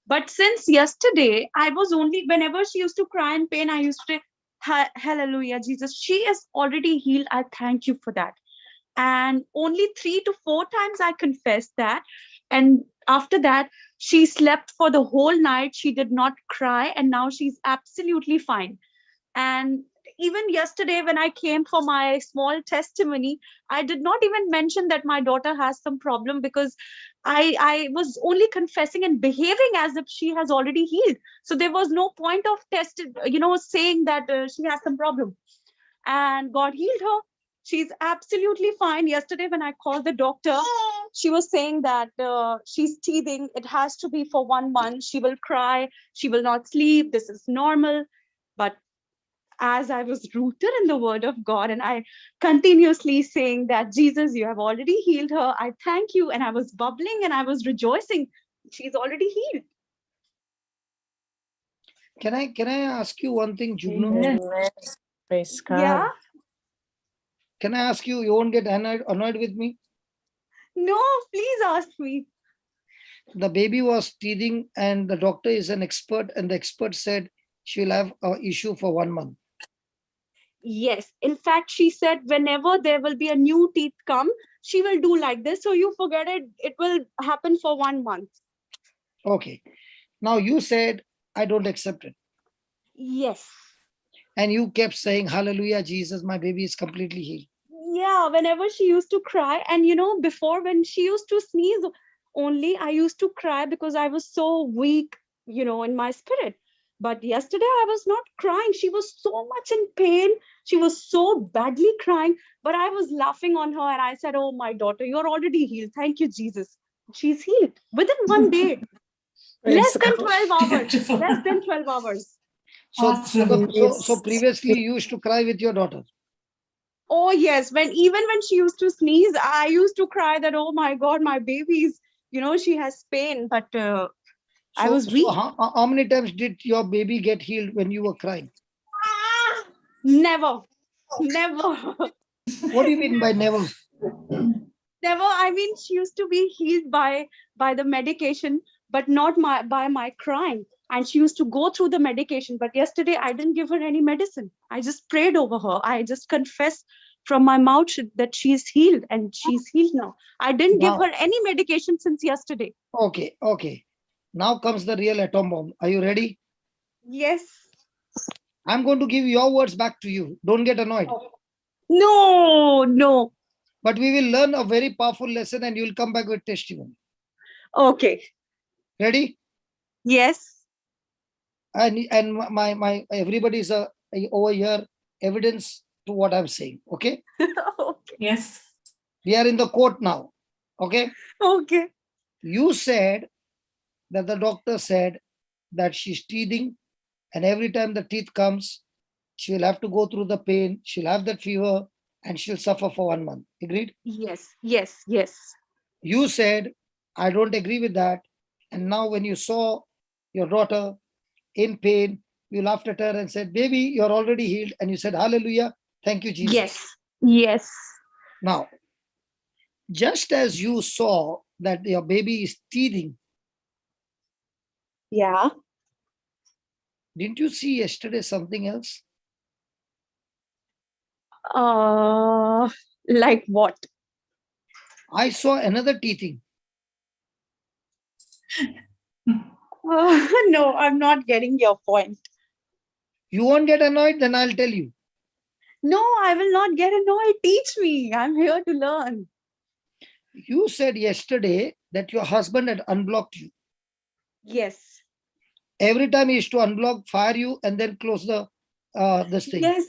But since yesterday, I was only, whenever she used to cry in pain, I used to say, Hallelujah, Jesus, she is already healed. I thank you for that. And only 3 to 4 times I confessed that. And after that, she slept for the whole night. She did not cry. And now she's absolutely fine. And even yesterday, when I came for my small testimony, I did not even mention that my daughter has some problem because I was only confessing and behaving as if she has already healed. So there was no point of saying that she has some problem. And God healed her. She's absolutely fine. Yesterday, when I called the doctor, she was saying that she's teething. It has to be for 1 month. She will cry. She will not sleep. This is normal. But as I was rooted in the word of God and I continuously saying that, Jesus, you have already healed her. I thank you. And I was bubbling and I was rejoicing. She's already healed. Can I ask you one thing, Jugnu? Amen. Praise God. Yeah. Can I ask you, you won't get annoyed with me? No, please ask me. The baby was teething and the doctor is an expert and the expert said she'll have an issue for 1 month. Yes. In fact, she said whenever there will be a new teeth come, she will do like this. So you forget it. It will happen for 1 month. Okay. Now you said, I don't accept it. Yes. And you kept saying, hallelujah, Jesus, my baby is completely healed. Yeah. Whenever she used to cry, and before when she used to sneeze only, I used to cry because I was so weak, in my spirit. But yesterday I was not crying. She was so much in pain. She was so badly crying, but I was laughing on her and I said, oh, my daughter, you're already healed. Thank you, Jesus. She's healed within 1 day. Less than 12 hours. Beautiful. Less than 12 hours. So, Awesome. so previously you used to cry with your daughter. Oh, yes. Even when she used to sneeze, I used to cry that, oh, my God, my baby's, she has pain. But I was weak. So how many times did your baby get healed when you were crying? Never. Never. What do you mean by never? Never. I mean, she used to be healed by the medication, but not by my crying. And she used to go through the medication. But yesterday, I didn't give her any medicine. I just prayed over her. I just confessed from my mouth that she's healed, and she's healed now. I didn't give her any medication since yesterday. Okay. Now comes the real atom bomb. Are you ready? Yes. I'm going to give your words back to you. Don't get annoyed. No. But we will learn a very powerful lesson and you'll come back with testimony. Okay. Ready? Yes. And my everybody's over here evidence to what I'm saying. Okay. Okay. Yes. We are in the court now. Okay. Okay. You said that the doctor said that she's teething, and every time the teeth comes, she'll have to go through the pain. She'll have that fever, and she'll suffer for 1 month. Agreed? Yes. You said, I don't agree with that. And now when you saw your daughter in pain, you laughed at her and said, baby, you're already healed. And you said, hallelujah. Thank you, Jesus. Yes. Now, just as you saw that your baby is teething, Yeah. didn't you see yesterday something else? Like what? I saw another teething. No, I'm not getting your point. You won't get annoyed, then I'll tell you. No, I will not get annoyed. Teach me. I'm here to learn. You said yesterday that your husband had unblocked you. Yes. Every time he used to unblock, fire you, and then close the this thing. Yes.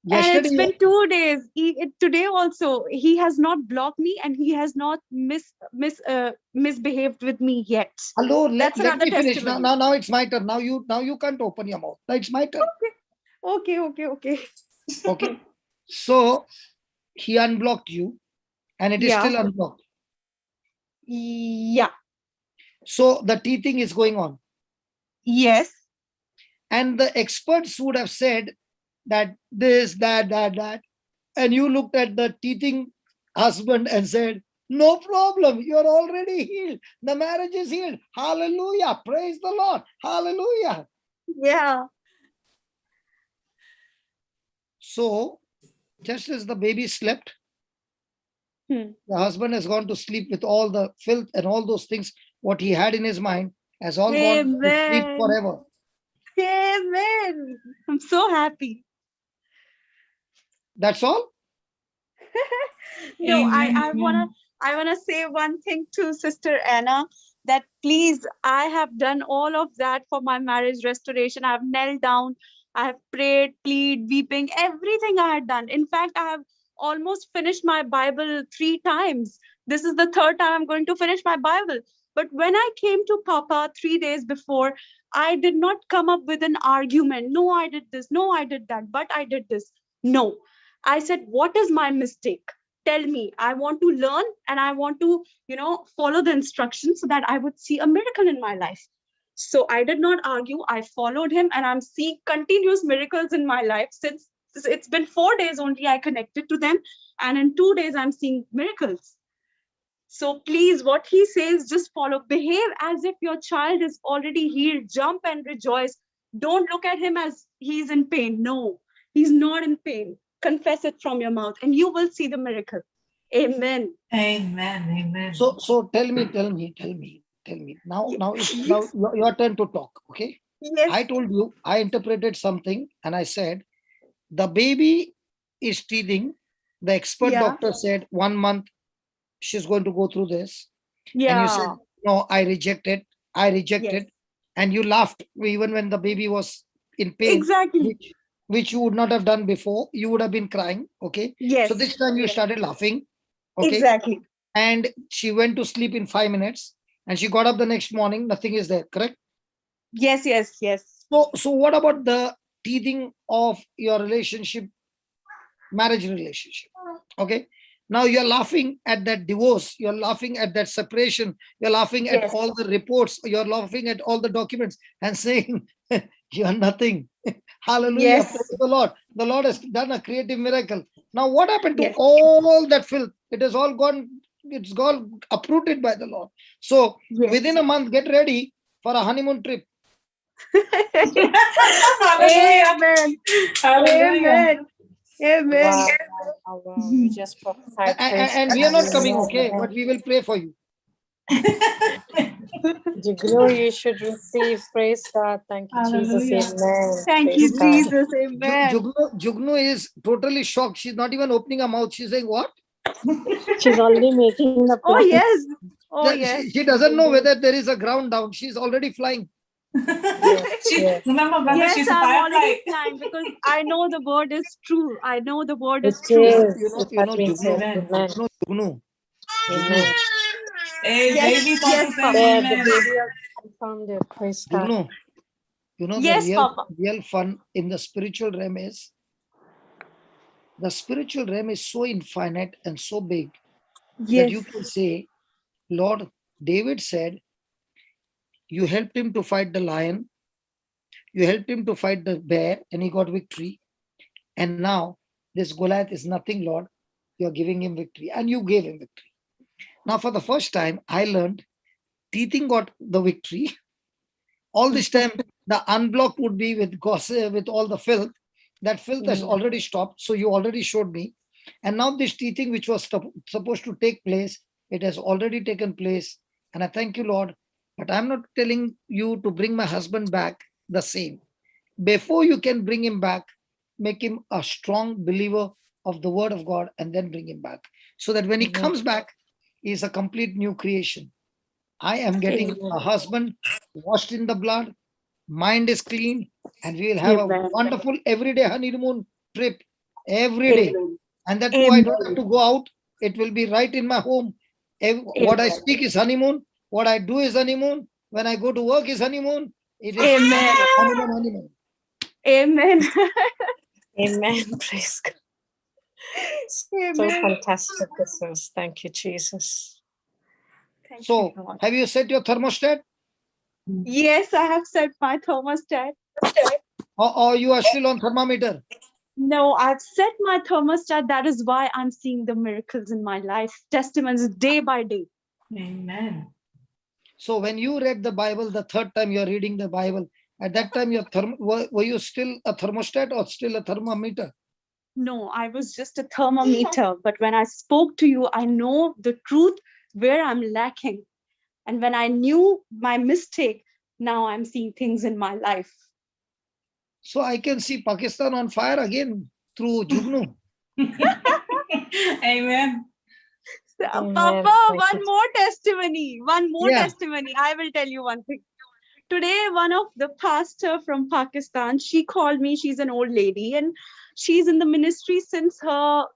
And Yesterday, it's been 2 days. Today also, he has not blocked me and he has not misbehaved with me yet. hello, let That's me another finish. Now, testimony. now it's my turn. Now you can't open your mouth. Now it's my turn. Okay. Okay. So he unblocked you, and it is Yeah. still unblocked. Yeah. So the teething is going on. Yes. And the experts would have said that this, that. And you looked at the teething husband and said, no problem, you're already healed. The marriage is healed. Hallelujah. Praise the Lord. Hallelujah. Yeah. So, just as the baby slept, the husband has gone to sleep with all the filth and all those things, what he had in his mind has all gone to sleep Amen. forever. Amen. I'm so happy. That's all? No, Amen, I amen. wanna say one thing to Sister Anna, that please, I have done all of that for my marriage restoration. I have knelt down, I have prayed, plead, weeping, everything I had done. In fact, I have almost finished my Bible 3 times. This is the 3rd time I'm going to finish my Bible. But when I came to Papa 3 days before, I did not come up with an argument. No, I did this. No, I did that. But I did this. No. I said, what is my mistake? Tell me. I want to learn and I want to, follow the instructions so that I would see a miracle in my life. So I did not argue. I followed him and I'm seeing continuous miracles in my life since it's been 4 days only I connected to them. And in 2 days, I'm seeing miracles. So please, what he says, just follow. Behave as if your child is already healed. Jump and rejoice. Don't look at him as he's in pain. No, he's not in pain. Confess it from your mouth and you will see the miracle. Amen. Amen. So tell me. Now it's now your turn to talk. Okay. Yes. I told you, I interpreted something and I said, the baby is teething. The expert doctor said 1 month she's going to go through this. Yeah. And you said, no, I reject it. Yes. And you laughed even when the baby was in pain. Exactly. Which you would not have done before. You would have been crying. Okay. Yes. So this time you started laughing. Okay. Exactly. And she went to sleep in 5 minutes. And she got up the next morning. Nothing is there. Correct? Yes. So what about the teething of your relationship, marriage relationship? Okay. Now you're laughing at that divorce. You're laughing at that separation. You're laughing at all the reports. You're laughing at all the documents and saying, you're nothing. Hallelujah. Yes. Praise the Lord. The Lord has done a creative miracle. Now what happened to all that filth? It has all gone. It's gone uprooted by the Lord. So within a month, get ready for a honeymoon trip. Amen. Amen. Amen. Wow. You just prophesied. And we are not coming, okay? But we will pray for you. Jugnu, you should receive. Praise God. Thank you, Jesus. Amen. Thank you, Jesus. Amen. Jugnu is totally shocked. She's not even opening her mouth. She's saying, what? She's already making the plans. Oh, yes. Oh, yes. She doesn't know whether there is a ground down. She's already flying. Remember, brother, Yes, she's a I'm firefly. already flying because I know the word is true. I know the word is It true. is. You know, Jugnu. Jugnu. Hey, Yes, baby's yes, also Papa. saying The amen. baby has confirmed it. Praise God. Jugnu. You know, Yes, the Papa. real fun in the spiritual realm is, the spiritual realm is so infinite and so big that you can say, Lord, David said, you helped him to fight the lion, you helped him to fight the bear, and he got victory. And now this Goliath is nothing, Lord. You're giving him victory, and you gave him victory. Now, for the first time, I learned teething got the victory. All this time, the unblocked would be with gossip, with all the filth. That filth has already stopped. So you already showed me. And now this teething, which was supposed to take place, it has already taken place. And I thank you, Lord. But I'm not telling you to bring my husband back the same. Before you can bring him back, make him a strong believer of the word of God and then bring him back. So that when he comes back, is a complete new creation. I am getting a husband washed in the blood, mind is clean, and we will have Amen. a wonderful everyday honeymoon trip every day. Amen. And that too, I don't Amen. have to go out. It will be right in my home. What I Amen. speak is honeymoon. What I do is honeymoon. When I go to work is honeymoon. It is Amen. honeymoon, honeymoon. Amen. Amen. Praise God. So Amen. fantastic this is. Thank you, Jesus. Thank So, you, Lord. have you set your thermostat? Yes, I have set my thermostat. Or you are still on thermometer? No, I've set my thermostat. That is why I'm seeing the miracles in my life. Testimonies day by day. Amen. So when you read the Bible, the third time you're reading the Bible, at that time were you still a thermostat or still a thermometer? No, I was just a thermometer. But when I spoke to you, I know the truth where I'm lacking. And when I knew my mistake, now I'm seeing things in my life. So I can see Pakistan on fire again through Jugnu. Amen. Amen. Papa, Thank one you. more testimony. One more Yeah. testimony. I will tell you one thing. Today, one of the pastor from Pakistan, she called me. She's an old lady, and she's in the ministry since her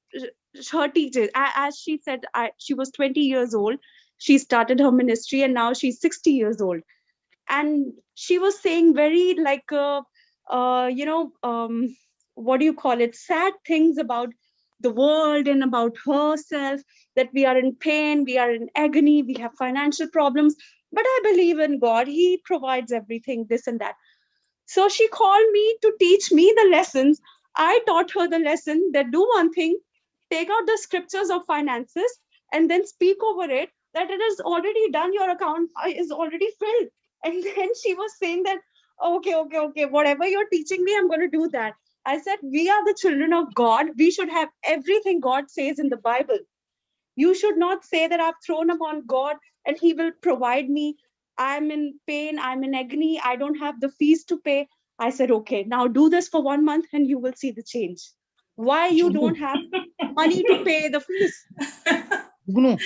teachers. As she said, she was 20 years old. She started her ministry, and now she's 60 years old. And she was saying very like, what do you call it? Sad things about the world and about herself, that we are in pain, we are in agony, we have financial problems. But I believe in God. He provides everything, this and that. So she called me to teach me the lessons. I taught her the lesson that do one thing, take out the scriptures of finances and then speak over it, that it is already done, your account is already filled. And then she was saying that, okay, whatever you're teaching me, I'm going to do that. I said, we are the children of God. We should have everything God says in the Bible. You should not say that I've thrown upon God and he will provide me. I'm in pain, I'm in agony, I don't have the fees to pay. I said, okay, now do this for 1 month and you will see the change. Why you don't have money to pay the fees? Jugnu.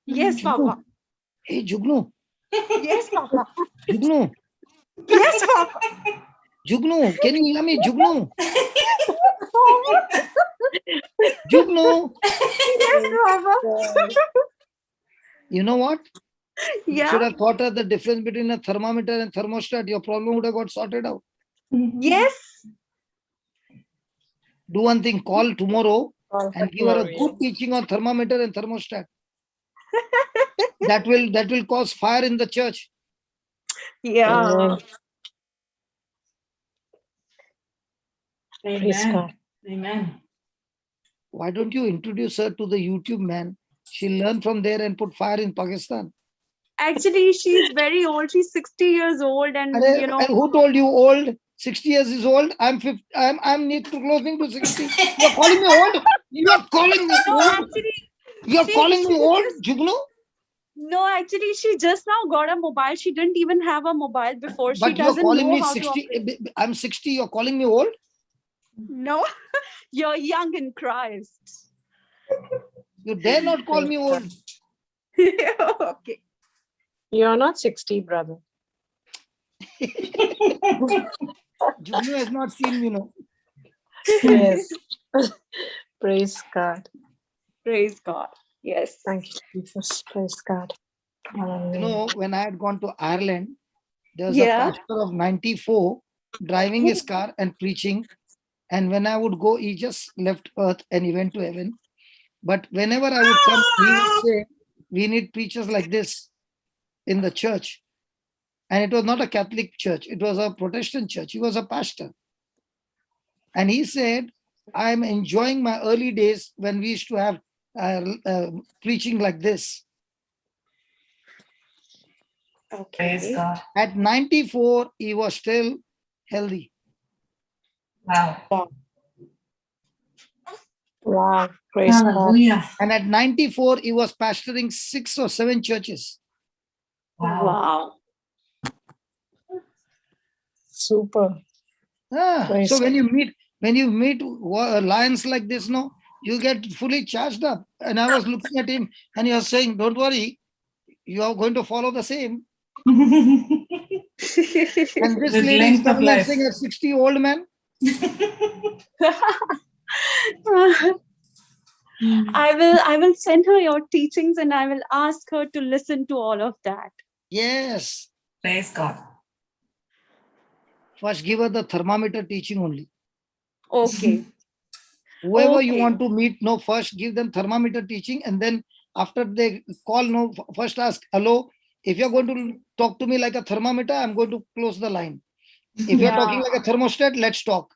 Yes, Papa. Hey, Jugnu. Yes, Papa. Jugnu. Yes, Papa. Jugnu, can you hear me? Jugnu. Jugnu. Yes, Papa. You know what? You should Yeah. have thought of the difference between a thermometer and thermostat. Your problem would have got sorted out. Yes. Do one thing, call tomorrow and give her a Tomorrow, good teaching on thermometer and thermostat. that will cause fire in the church. Yeah. Amen. Praise Amen. God. Amen. Why don't you introduce her to the YouTube man? She'll learn from there and put fire in Pakistan. Actually, she's very old. She's 60 years old, and And who told you old? 60 years is old. I'm 50. I'm need to closing to 60. You're calling me old. You're calling me no, old. actually, You're calling me old, Jugnu. No, actually, she just now got a mobile. She didn't even have a mobile before. She But you're doesn't calling know me how 60. to operate. I'm 60. You're calling me old. No, you're young in Christ. You dare not call me old. Okay. You're not 60, brother. Jugnu has not seen me, no. Yes. Praise God. Praise God. Yes. Thank you, Jesus. Praise God. You Hallelujah. know, when I had gone to Ireland, there was Yeah. a pastor of 94 driving his car and preaching. And when I would go, he just left earth and he went to heaven. But whenever I would come, he would say, we need preachers like this in the church. And it was not a Catholic church. It was a Protestant church. He was a pastor. And he said, I'm enjoying my early days when we used to have preaching like this. Praise Okay. God. At 94, he was still healthy. Wow. Wow. Praise God. Hallelujah. And at 94, he was pastoring 6 or 7 churches. Wow. Super. So Praise when you meet lions like this, no, you get fully charged up. And I was looking at him and he was saying, don't worry, you are going to follow the same. And this With lady is length of coming and life. saying, a 60-old man. I will send her your teachings and I will ask her to listen to all of that. Yes. Praise God. First, give her the thermometer teaching only. Okay. Whoever you Okay. want to meet, no, first give them thermometer teaching, and then after they call, no, first ask, hello, if you're going to talk to me like a thermometer, I'm going to close the line. If you're talking like a thermostat, let's talk.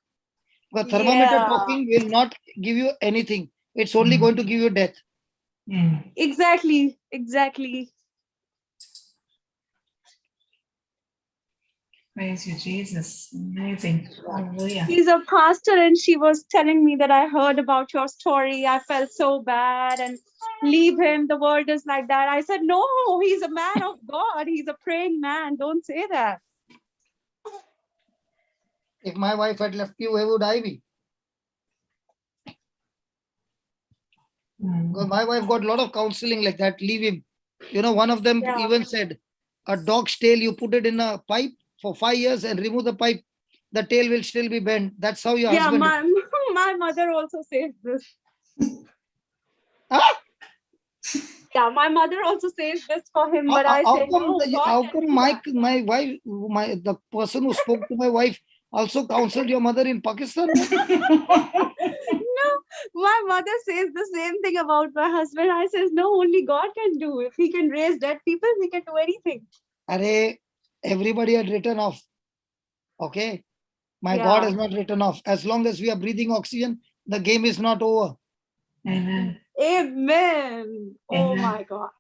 The thermometer Yeah. talking will not give you anything. It's only going to give you death. Exactly. Exactly. Praise you, Jesus. Amazing. Hallelujah. He's a pastor and she was telling me that I heard about your story. I felt so bad and leave him. The world is like that. I said, no, he's a man of God. He's a praying man. Don't say that. If my wife had left you, where would I be? Because my wife got a lot of counseling like that. Leave him. You know, one of them even said, a dog's tail, you put it in a pipe for 5 years and remove the pipe, the tail will still be bent. That's how your husband is. My mother also says this. Huh? Yeah, my mother also says this for him, but I How say, come, no, God how can come do my that. wife, the person who spoke to my wife also counseled your mother in Pakistan? No, my mother says the same thing about my husband. I says, no, only God can do. If he can raise dead people, he can do anything. Arey, everybody had written off. Okay. My God has not written off. As long as we are breathing oxygen, the game is not over. Amen. Amen. Oh Amen. my God.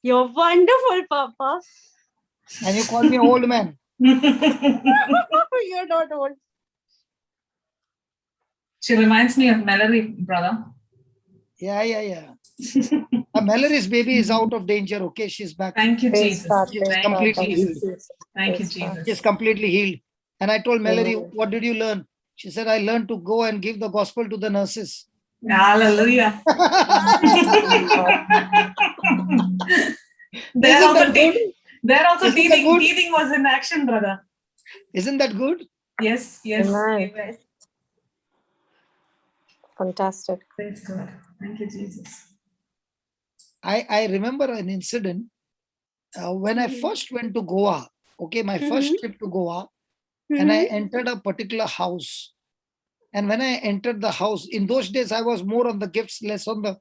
You're wonderful, Papa. And you call me an old man. You're not old. She reminds me of Mallory, brother. Yeah. Mallory's baby is out of danger. Okay, she's back. Thank you, Praise Jesus. God, She's praise God. completely Thank you, healed. Jesus. Thank you, Praise God. She's Jesus. completely healed. And I told Mallory, Amen. what did you learn? She said, I learned to go and give the gospel to the nurses. Hallelujah. There Isn't also that good? Isn't that good? teething was in action, brother. Isn't that good? Yes. Amen. Amen. Fantastic. Praise God. Thank you, Jesus. I remember an incident when I first went to Goa. Okay, my first trip to Goa, and I entered a particular house. And when I entered the house, in those days, I was more on the gifts, less on the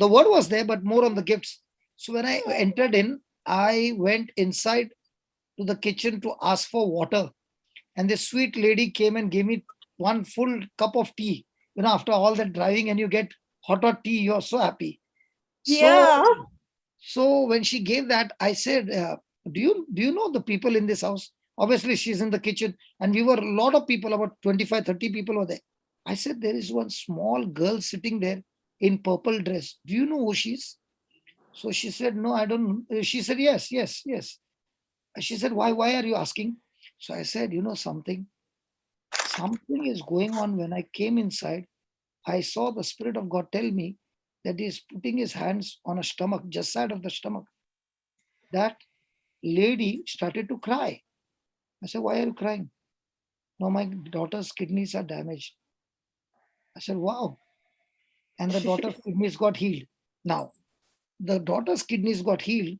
word was there, but more on the gifts. So when I entered in, I went inside to the kitchen to ask for water. And this sweet lady came and gave me one full cup of tea. You know, after all that driving and you get hot tea, you're so happy. So when she gave that, I said, do you know the people in this house? Obviously, she's in the kitchen, and we were a lot of people, about 25, 30 people were there. I said, there is one small girl sitting there in purple dress. Do you know who she is? So she said, no, I don't. She said, yes. She said, why are you asking? So I said, you know something is going on. When I came inside, I saw the Spirit of God tell me that he is putting his hands on a stomach, just side of the stomach. That lady started to cry. I said, why are you crying? No, my daughter's kidneys are damaged. I said, wow. And the daughter's kidneys got healed. Now, the daughter's kidneys got healed,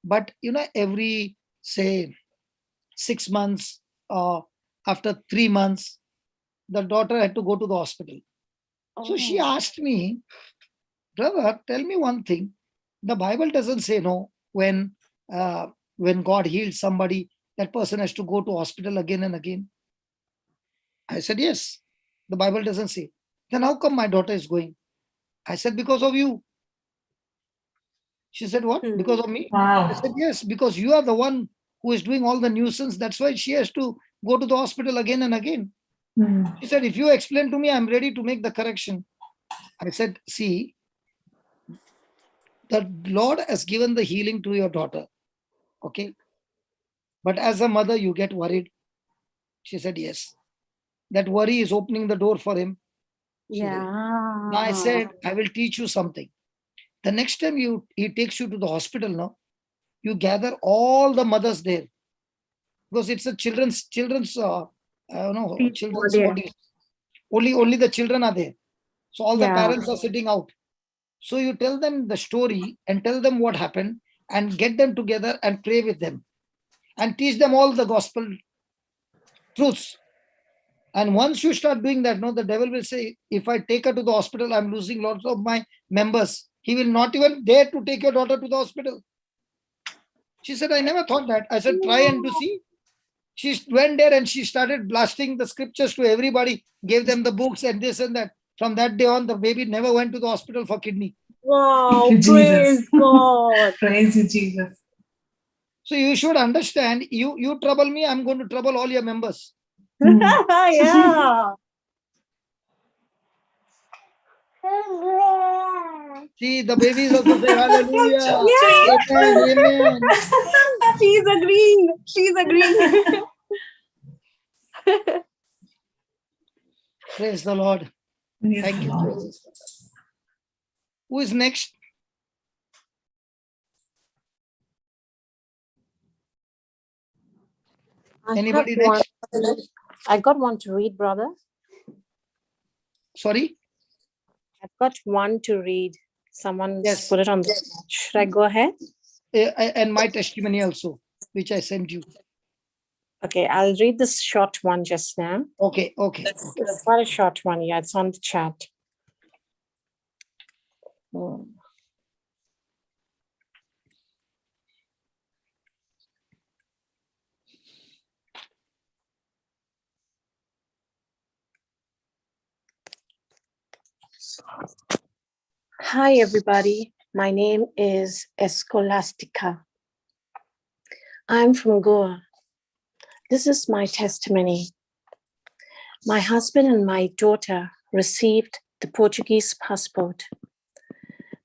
but you know, every say 6 months or after 3 months, the daughter had to go to the hospital. So she asked me, brother, tell me one thing. The Bible doesn't say no. When God heals somebody, that person has to go to hospital again and again. I said, yes, the Bible doesn't say. Then how come my daughter is going? I said, because of you. She said, what? Because of me? Wow. I said, yes, because you are the one who is doing all the nuisance. That's why she has to go to the hospital again and again. She said, if you explain to me, I'm ready to make the correction. I said, see, the Lord has given the healing to your daughter. Okay. But as a mother, you get worried. She said, yes. That worry is opening the door for him. So Now I said, I will teach you something. The next time he takes you to the hospital, no, you gather all the mothers there, because it's a children's children's body. Only the children are there. So all the parents are sitting out. So you tell them the story and tell them what happened and get them together and pray with them and teach them all the gospel truths. And once you start doing that, no, the devil will say, if I take her to the hospital, I'm losing lots of my members. He will not even dare to take your daughter to the hospital. She said, I never thought that. I said, try and to see. She went there and she started blasting the scriptures to everybody, gave them the books and this and that. From that day on, the baby never went to the hospital for kidney. Wow, Thank you, praise Jesus. God. Praise you, Jesus. So you should understand, you trouble me, I'm going to trouble all your members. Yeah. See, the baby is also saying hallelujah. Yes. Amen, amen. She's agreeing. She's agreeing. Praise the Lord. Yes, Thank you, Lord. Jesus. Who is next? Anybody next? I got one to read, brother. Sorry? I've got one to read. Someone's Yes. put it on the. Should I go ahead? And my testimony also, which I sent you. Okay, I'll read this short one just now. Okay. It's quite a short one. Yeah, it's on the chat. Hi, everybody. My name is Escolastica. I'm from Goa. This is my testimony. My husband and my daughter received the Portuguese passport.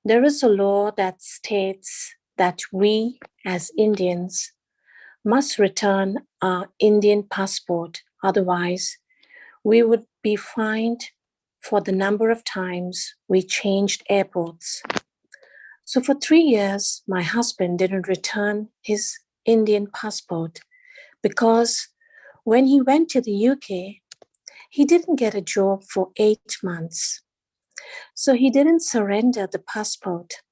There is a law that states that we, as Indians, must return our Indian passport. Otherwise, we would be fined for the number of times we changed airports. So for 3 years, my husband didn't return his Indian passport because when he went to the UK, he didn't get a job for 8 months. So he didn't surrender the passport.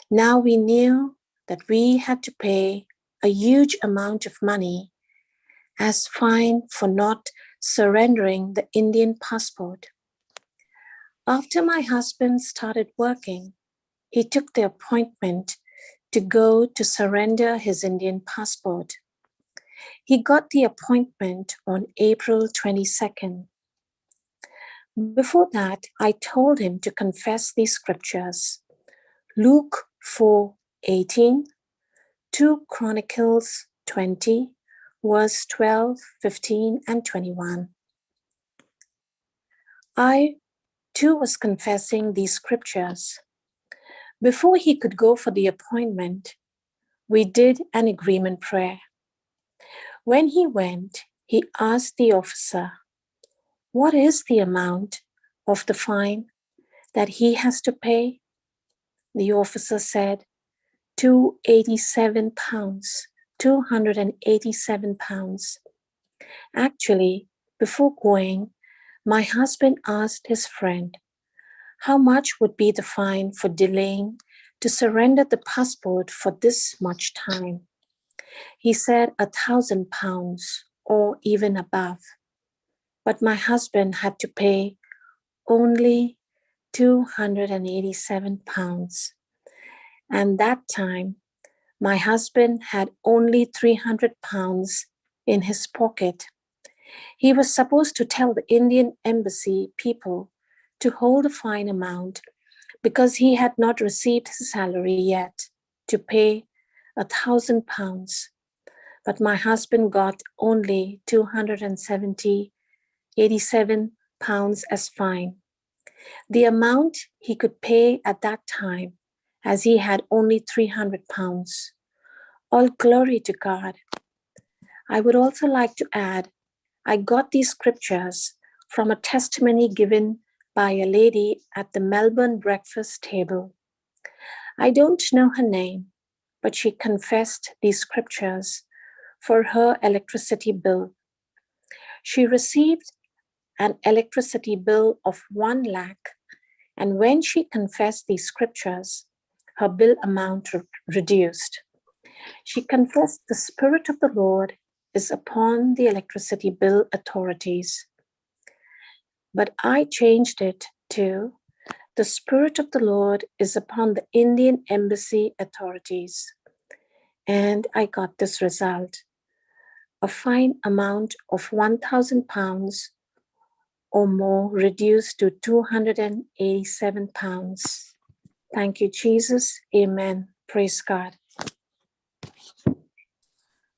Now we knew that we had to pay a huge amount of money as fine for not surrendering the Indian passport. After my husband started working, he took the appointment to go to surrender his Indian passport. He got the appointment on April 22nd. Before that, I told him to confess these scriptures. Luke 4:18, 2 Chronicles 20, verse 12, 15, and 21. I too was confessing these scriptures. Before he could go for the appointment, we did an agreement prayer. When he went, he asked the officer, what is the amount of the fine that he has to pay? The officer said, £287. Actually, before going, my husband asked his friend, how much would be the fine for delaying to surrender the passport for this much time? He said £1,000 or even above. But my husband had to pay only £287. And that time, my husband had only £300 in his pocket. He was supposed to tell the Indian embassy people to hold a fine amount because he had not received his salary yet to pay £1,000. But my husband got only £287 as fine. The amount he could pay at that time, as he had only £300. All glory to God. I would also like to add, I got these scriptures from a testimony given by a lady at the Melbourne breakfast table. I don't know her name, but she confessed these scriptures for her electricity bill. She received an electricity bill of 1 lakh, and when she confessed these scriptures, her bill amount reduced. She confessed the Spirit of the Lord is upon the electricity bill authorities. But I changed it to the Spirit of the Lord is upon the Indian Embassy authorities. And I got this result, a fine amount of £1,000 or more reduced to £287. Thank you, Jesus. Amen. Praise God.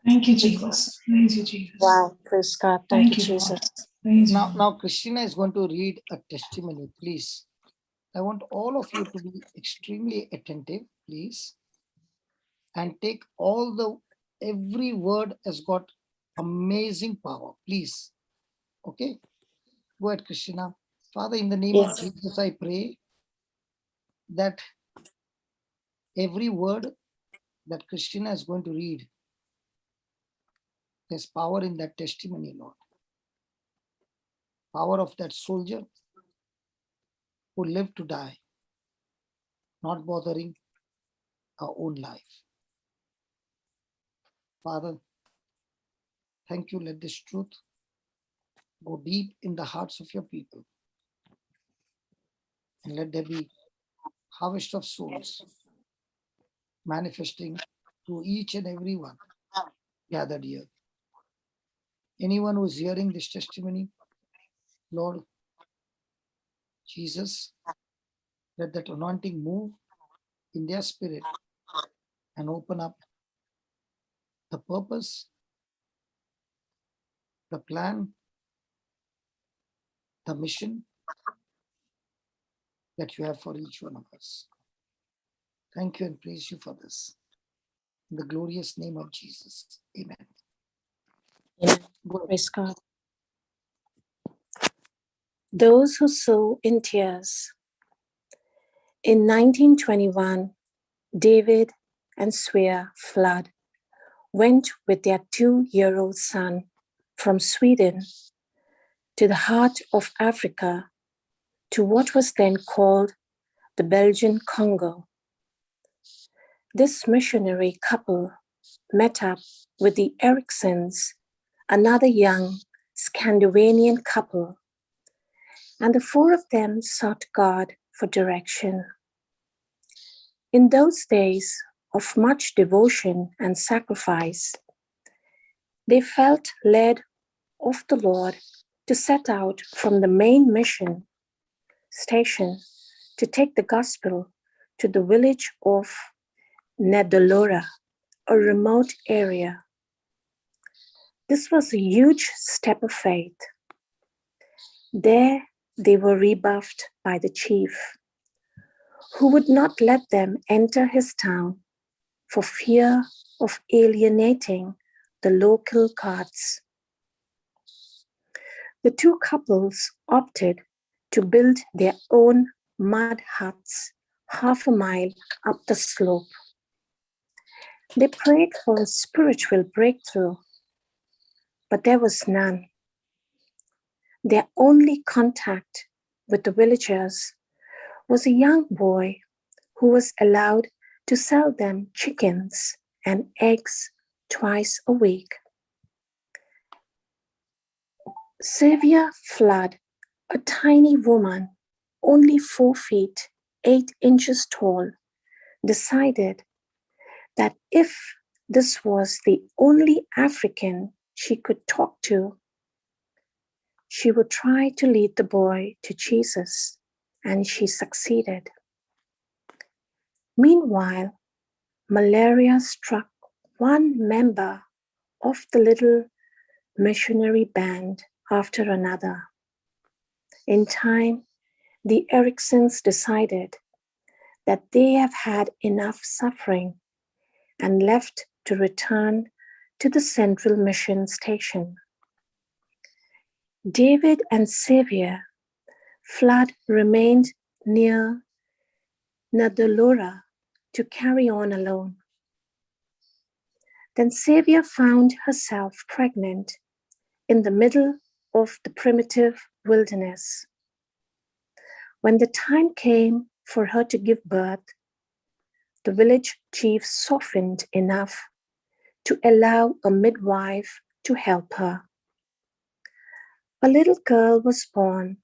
Thank you, Jesus. Praise you, Jesus. Wow. Praise God. Thank you, Lord. Jesus. Praise you. Now Christina is going to read a testimony, please. I want all of you to be extremely attentive, please, and take every word has got amazing power, please. Okay, go ahead, Christina. Father, in the name of Jesus, I pray that every word that Christina is going to read, there's power in that testimony, Lord. Power of that soldier who lived to die, not bothering our own life. Father, thank you. Let this truth go deep in the hearts of your people. And let there be harvest of souls manifesting to each and every one gathered here. Anyone who is hearing this testimony, Lord Jesus, let that anointing move in their spirit and open up the purpose, the plan, the mission that you have for each one of us. Thank you and praise you for this. In the glorious name of Jesus. Amen. Praise God. Those who sow in tears. In 1921, David and Sequeira Flood went with their 2-year-old son from Sweden to the heart of Africa, to what was then called the Belgian Congo. This missionary couple met up with the Ericksons, another young Scandinavian couple, and the 4 of them sought God for direction. In those days of much devotion and sacrifice, they felt led of the Lord to set out from the main mission station to take the gospel to the village of Nedolora, a remote area. This was a huge step of faith. There they were rebuffed by the chief, who would not let them enter his town for fear of alienating the local gods. The 2 couples opted to build their own mud huts half a mile up the slope. They prayed for a spiritual breakthrough, but there was none. Their only contact with the villagers was a young boy who was allowed to sell them chickens and eggs twice a week. Sequeira Flood, a tiny woman, only 4 feet, 8 inches tall, decided that if this was the only African she could talk to, she would try to lead the boy to Jesus, and she succeeded. Meanwhile, malaria struck one member of the little missionary band after another. In time, the Ericksons decided that they have had enough suffering and left to return to the central mission station. David and Sequeira Flood remained near Nadalora to carry on alone. Then Sequeira found herself pregnant in the middle of the primitive wilderness. When the time came for her to give birth, the village chief softened enough to allow a midwife to help her. A little girl was born,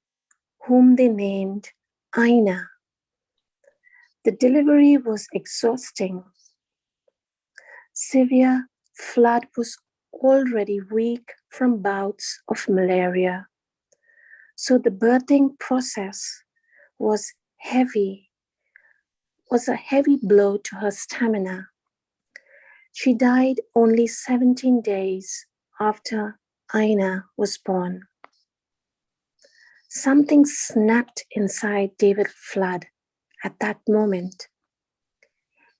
whom they named Aina. The delivery was exhausting. Severe Flood was already weak from bouts of malaria, so the birthing process was a heavy blow to her stamina. She died only 17 days after Aina was born. Something snapped inside David Flood at that moment.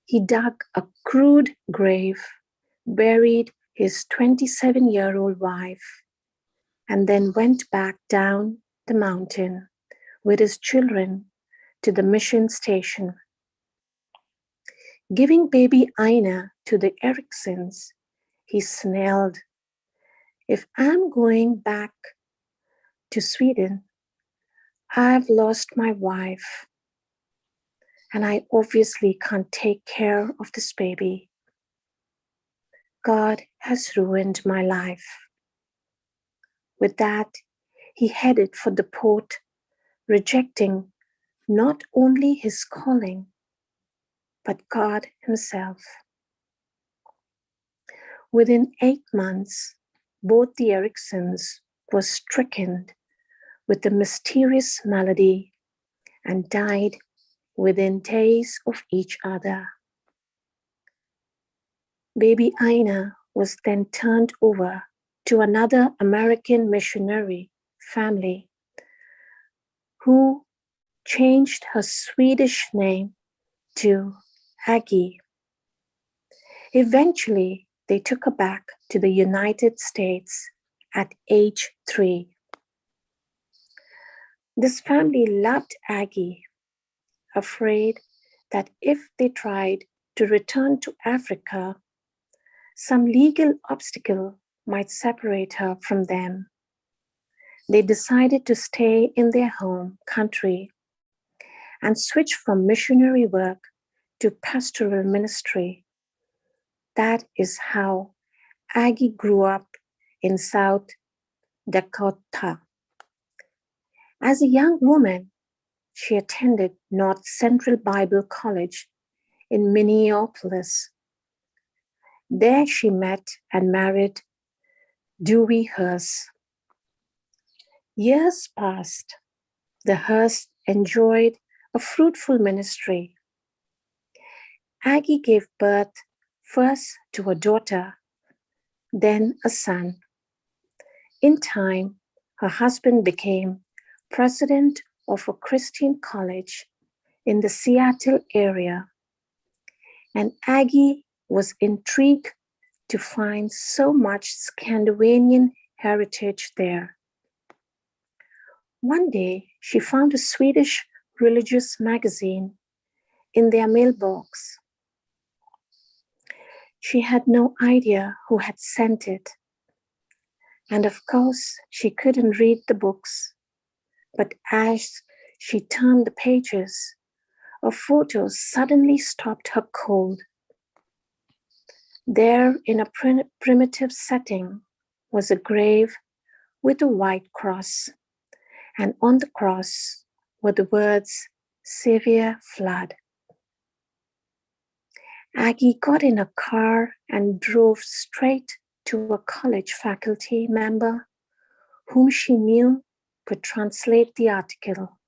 He dug a crude grave, buried his 27-year-old wife, and then went back down the mountain with his children to the mission station. Giving baby Aina to the Ericksons, he snarled, "If I'm going back to Sweden, I've lost my wife, and I obviously can't take care of this baby. God has ruined my life." With that, he headed for the port, rejecting not only his calling, but God himself. Within 8 months, both the Ericksons were stricken with a mysterious malady and died within days of each other. Baby Aina was then turned over to another American missionary family who changed her Swedish name to Aggie. Eventually, they took her back to the United States at age 3. This family loved Aggie, afraid that if they tried to return to Africa, some legal obstacle might separate her from them. They decided to stay in their home country and switch from missionary work to pastoral ministry. That is how Aggie grew up in South Dakota. As a young woman, she attended North Central Bible College in Minneapolis. There she met and married Dewey Hurst. Years passed. The Hurst enjoyed a fruitful ministry. Aggie gave birth first to a daughter, then a son. In time, her husband became president of a Christian college in the Seattle area, and Aggie was intrigued to find so much Scandinavian heritage there. One day, she found a Swedish religious magazine in their mailbox. She had no idea who had sent it, and of course, she couldn't read the books. But as she turned the pages, a photo suddenly stopped her cold. There, in a primitive setting, was a grave with a white cross, and on the cross were the words, "Severe Flood." Aggie got in a car and drove straight to a college faculty member whom she knew could translate the article.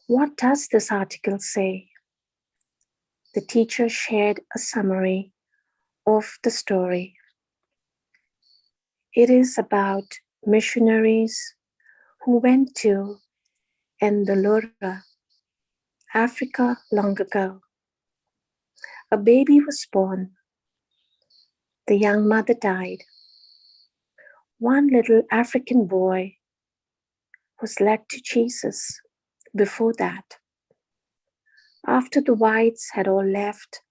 "What does this article say?" The teacher shared a summary of the story. It is about missionaries who went to Ndolora, Africa, long ago. A baby was born. The young mother died. One little African boy was led to Jesus before that. After the whites had all left,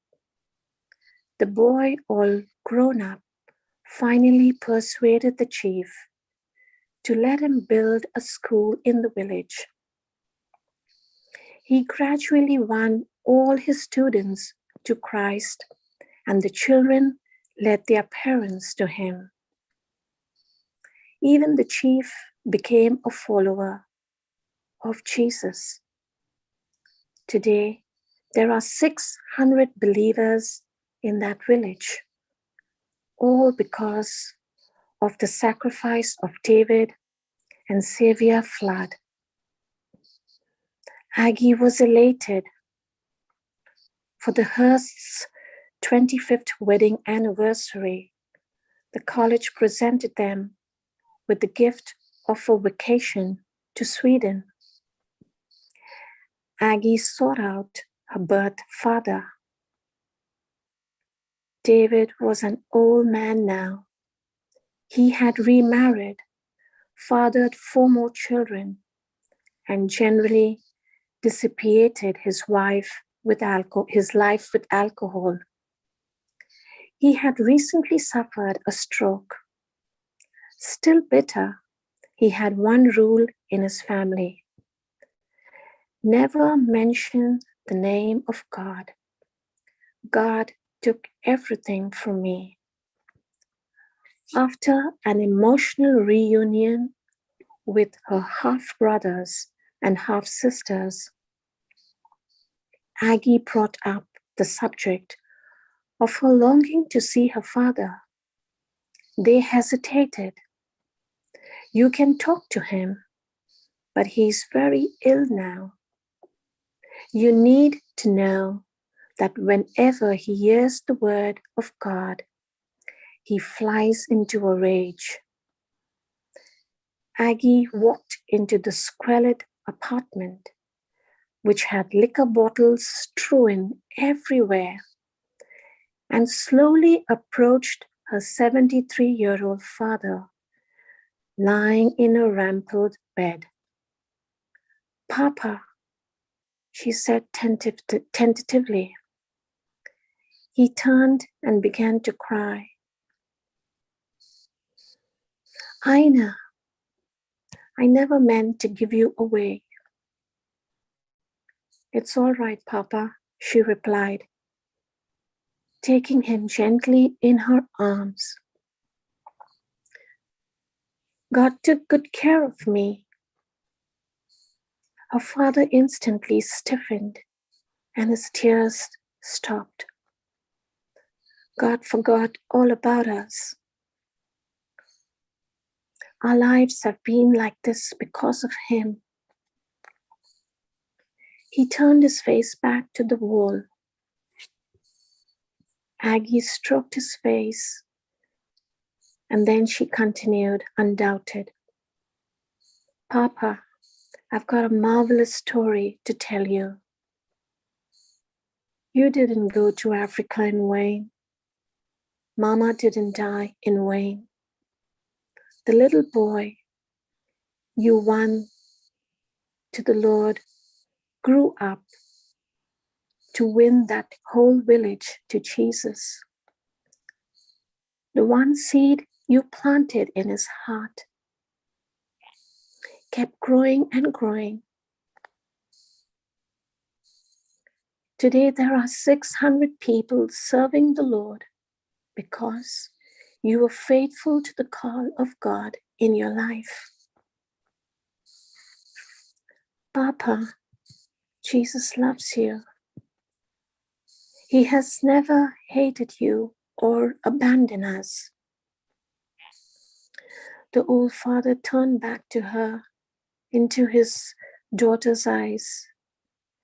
the boy, all grown up, finally persuaded the chief to let him build a school in the village. He gradually won all his students to Christ, and the children led their parents to him. Even the chief became a follower of Jesus. Today, there are 600 believers in that village, all because of the sacrifice of David and Savior flood. Aggie was elated. For the Hursts' 25th wedding anniversary, the college presented them with the gift of a vacation to Sweden. Aggie sought out her birth father. David was an old man now. He had remarried, fathered 4 more children, and generally dissipated his life with alcohol. He had recently suffered a stroke. Still bitter, he had one rule in his family: never mention the name of God. God took everything from me. After an emotional reunion with her half-brothers and half-sisters, Aggie brought up the subject of her longing to see her father. They hesitated. You can talk to him, but he's very ill now. You need to know that whenever he hears the word of God, he flies into a rage. Aggie walked into the squalid apartment, which had liquor bottles strewn everywhere, and slowly approached her 73-year-old father, lying in a rumpled bed. "Papa," she said tentatively. He turned and began to cry. "Ina, I never meant to give you away." "It's all right, Papa," she replied, taking him gently in her arms. "God took good care of me." Her father instantly stiffened and his tears stopped. God forgot all about us. Our lives have been like this because of him. He turned his face back to the wall. Aggie stroked his face, and then she continued, undoubted. "Papa, I've got a marvelous story to tell you. You didn't go to Africa in vain. Mama didn't die in vain. The little boy you won to the Lord grew up to win that whole village to Jesus. The one seed you planted in his heart kept growing and growing. Today there are 600 people serving the Lord because you were faithful to the call of God in your life. Papa, Jesus loves you. He has never hated you or abandoned us." The old father turned back to her into his daughter's eyes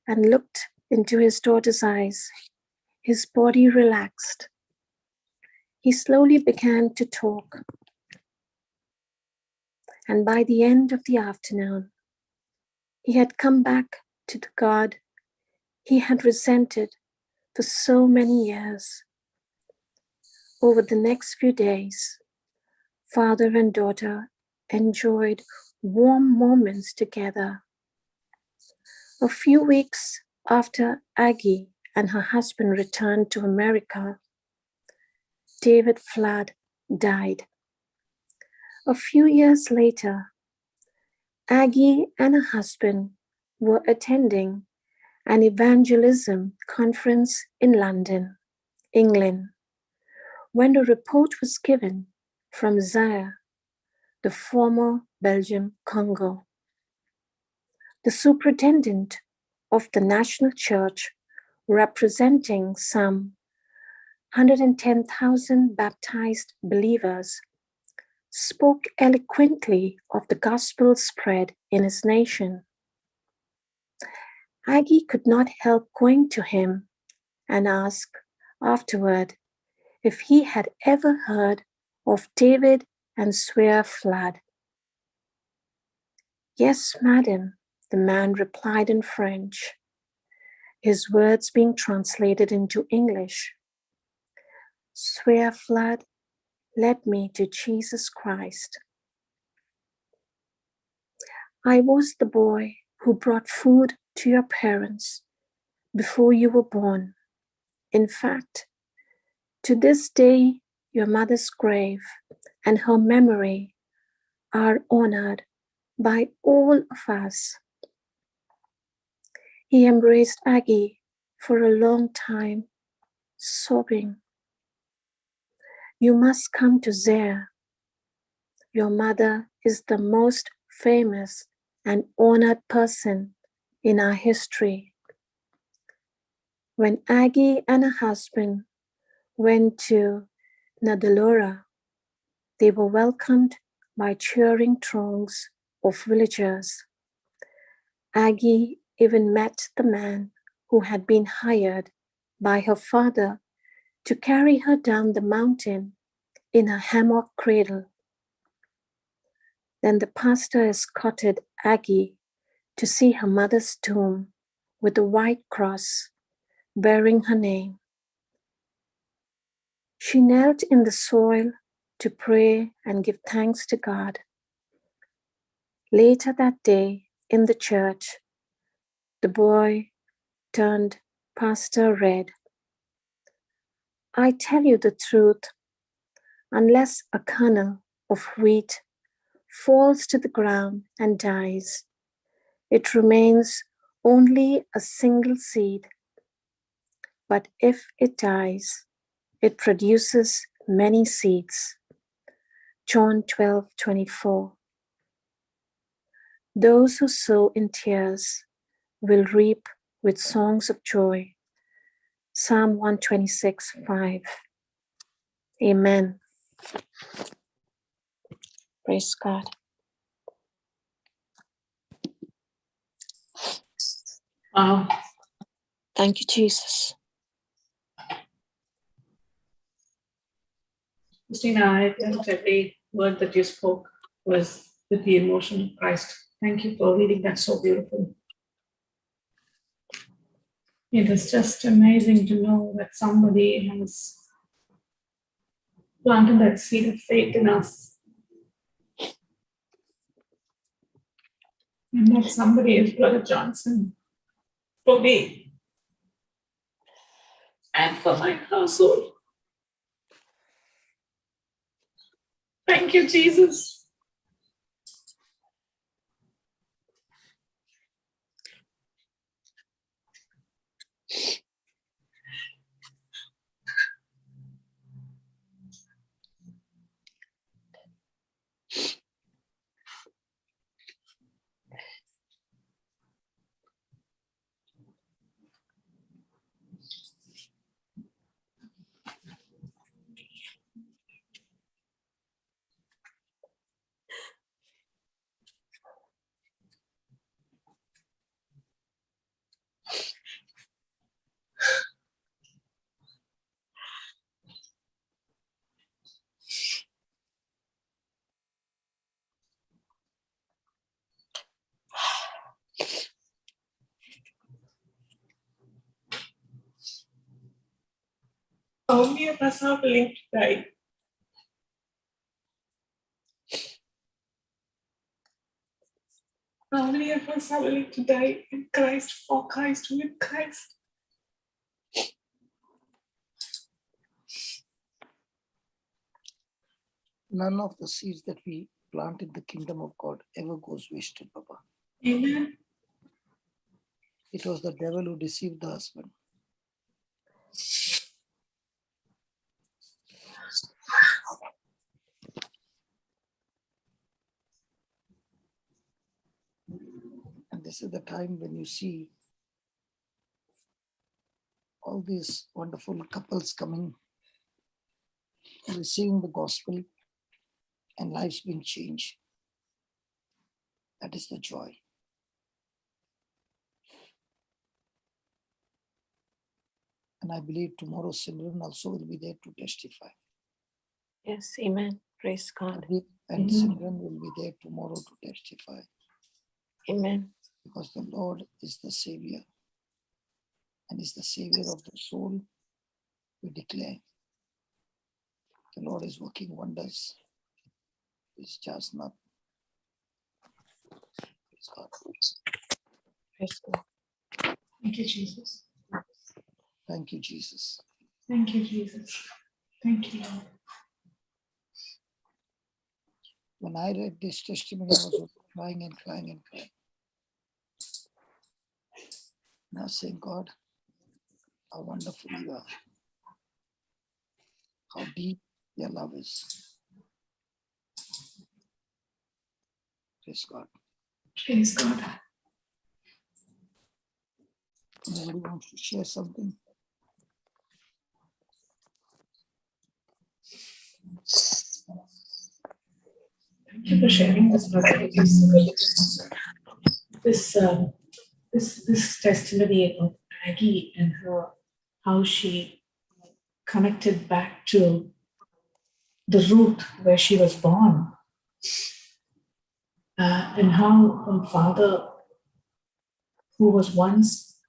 and looked into his daughter's eyes. His body relaxed. He slowly began to talk. And by the end of the afternoon, he had come back to the God he had resented for so many years. Over the next few days, father and daughter enjoyed warm moments together. A few weeks after Aggie and her husband returned to America, David Flood died. A few years later, Aggie and her husband were attending an evangelism conference in London, England, when a report was given from Zaire, the former Belgium Congo. The superintendent of the national church, representing some 110,000 baptized believers, spoke eloquently of the gospel spread in his nation. Aggie could not help going to him and ask afterward if he had ever heard of David and Sequeira Flood. Yes, madam, the man replied in French, his words being translated into English. Sequeira Flood led me to Jesus Christ. I was the boy who brought food to your parents before you were born. In fact, to this day, your mother's grave and her memory are honored by all of us. He embraced Aggie for a long time, sobbing. You must come to Zaire. Your mother is the most famous and honored person in our history. When Aggie and her husband went to Nadalora, they were welcomed by cheering throngs of villagers. Aggie even met the man who had been hired by her father to carry her down the mountain in a hammock cradle. Then the pastor escorted Aggie to see her mother's tomb with a white cross bearing her name. She knelt in the soil to pray and give thanks to God. Later that day in the church, the boy turned pastor red. I tell you the truth, unless a kernel of wheat falls to the ground and dies, it remains only a single seed. But if it dies, it produces many seeds. John 12:24. Those who sow in tears will reap with songs of joy. Psalm 126:5. Amen. Praise God. Wow. Thank you, Jesus. Christina, I felt every word that you spoke was with the emotion of Christ. Thank you for reading that so beautiful. It is just amazing to know that somebody has planted that seed of faith in us. And that somebody is Brother Johnson for me and for my household. Thank you, Jesus. How many of us are willing to die? How many of us are willing to die in Christ, for Christ, with Christ? None of the seeds that we plant in the kingdom of God ever goes wasted, Papa. Amen. It was the devil who deceived the husband. And this is the time when you see all these wonderful couples coming, receiving the gospel, and lives being changed. That is the joy. And I believe tomorrow Simran also will be there to testify. Yes, amen. Praise God. And Simran will be there tomorrow to testify. Amen. Because the Lord is the Savior and is the Savior of the soul. We declare the Lord is working wonders. It's just not. Praise God. Praise God. Thank you, Jesus. Thank you, Jesus. Thank you, Jesus. Thank you, Lord. When I read this testimony, I was crying and crying and crying. Now saying, God, how wonderful you are. How deep your love is. Praise God. Praise God. Anybody wants to share something? Thank you for sharing this, brother. This testimony of Maggie and how she connected back to the root where she was born, and how her father, who was once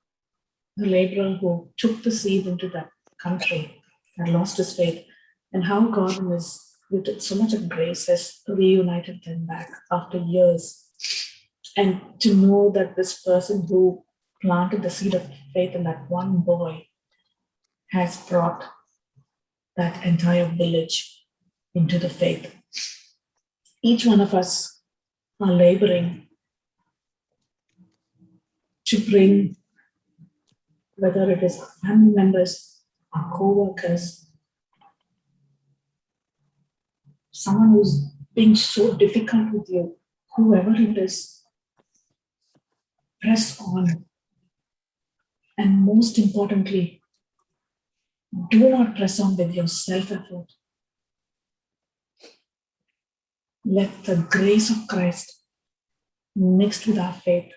a laborer who took the seed into that country, had lost his faith, and how God in His, with so much of grace, has reunited them back after years. And to know that this person who planted the seed of faith in that one boy has brought that entire village into the faith. Each one of us are laboring to bring, whether it is our family members, our co-workers, someone who's being so difficult with you, whoever it is, press on. And most importantly, do not press on with your self-effort. Let the grace of Christ mixed with our faith,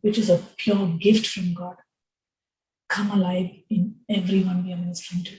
which is a pure gift from God, come alive in everyone we are ministering to.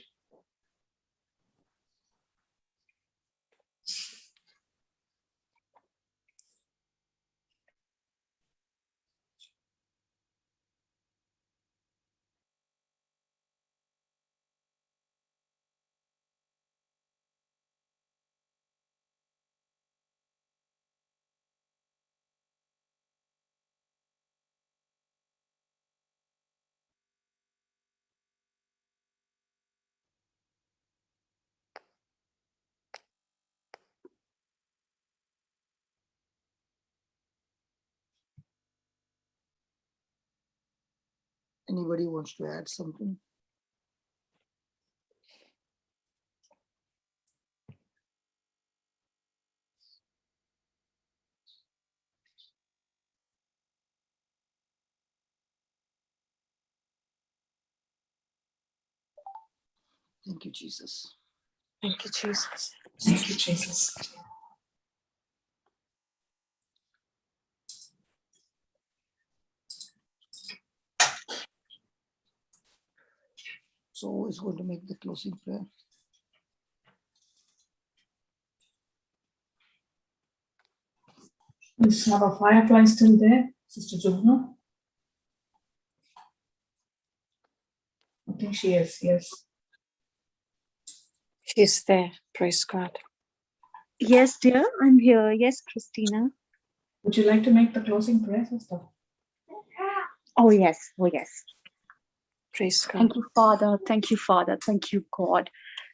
Anybody wants to add something? Thank you, Jesus. Thank you, Jesus. Thank you, Jesus. So who is going to make the closing prayer? Is our firefly still there, Sister Jugna? I think she is, yes. She's there. Praise God. Yes, dear, I'm here. Yes, Christina. Would you like to make the closing prayer, sister? Oh, yes. Oh, yes. Praise God. Thank you, Father. Thank you, Father. Thank you, God,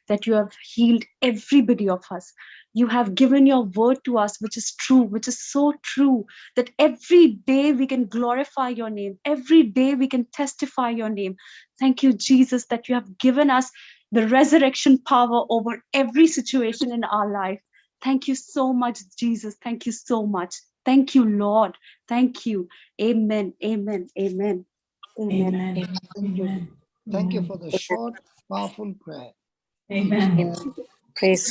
that you have healed everybody of us. You have given your word to us, which is true, which is so true, that every day we can glorify your name. Every day we can testify your name. Thank you, Jesus, that you have given us the resurrection power over every situation in our life. Thank you so much, Jesus. Thank you so much. Thank you, Lord. Thank you. Amen. Amen. Amen. Amen. Amen. Thank you. Amen. Thank you for the short, powerful prayer. Amen. Praise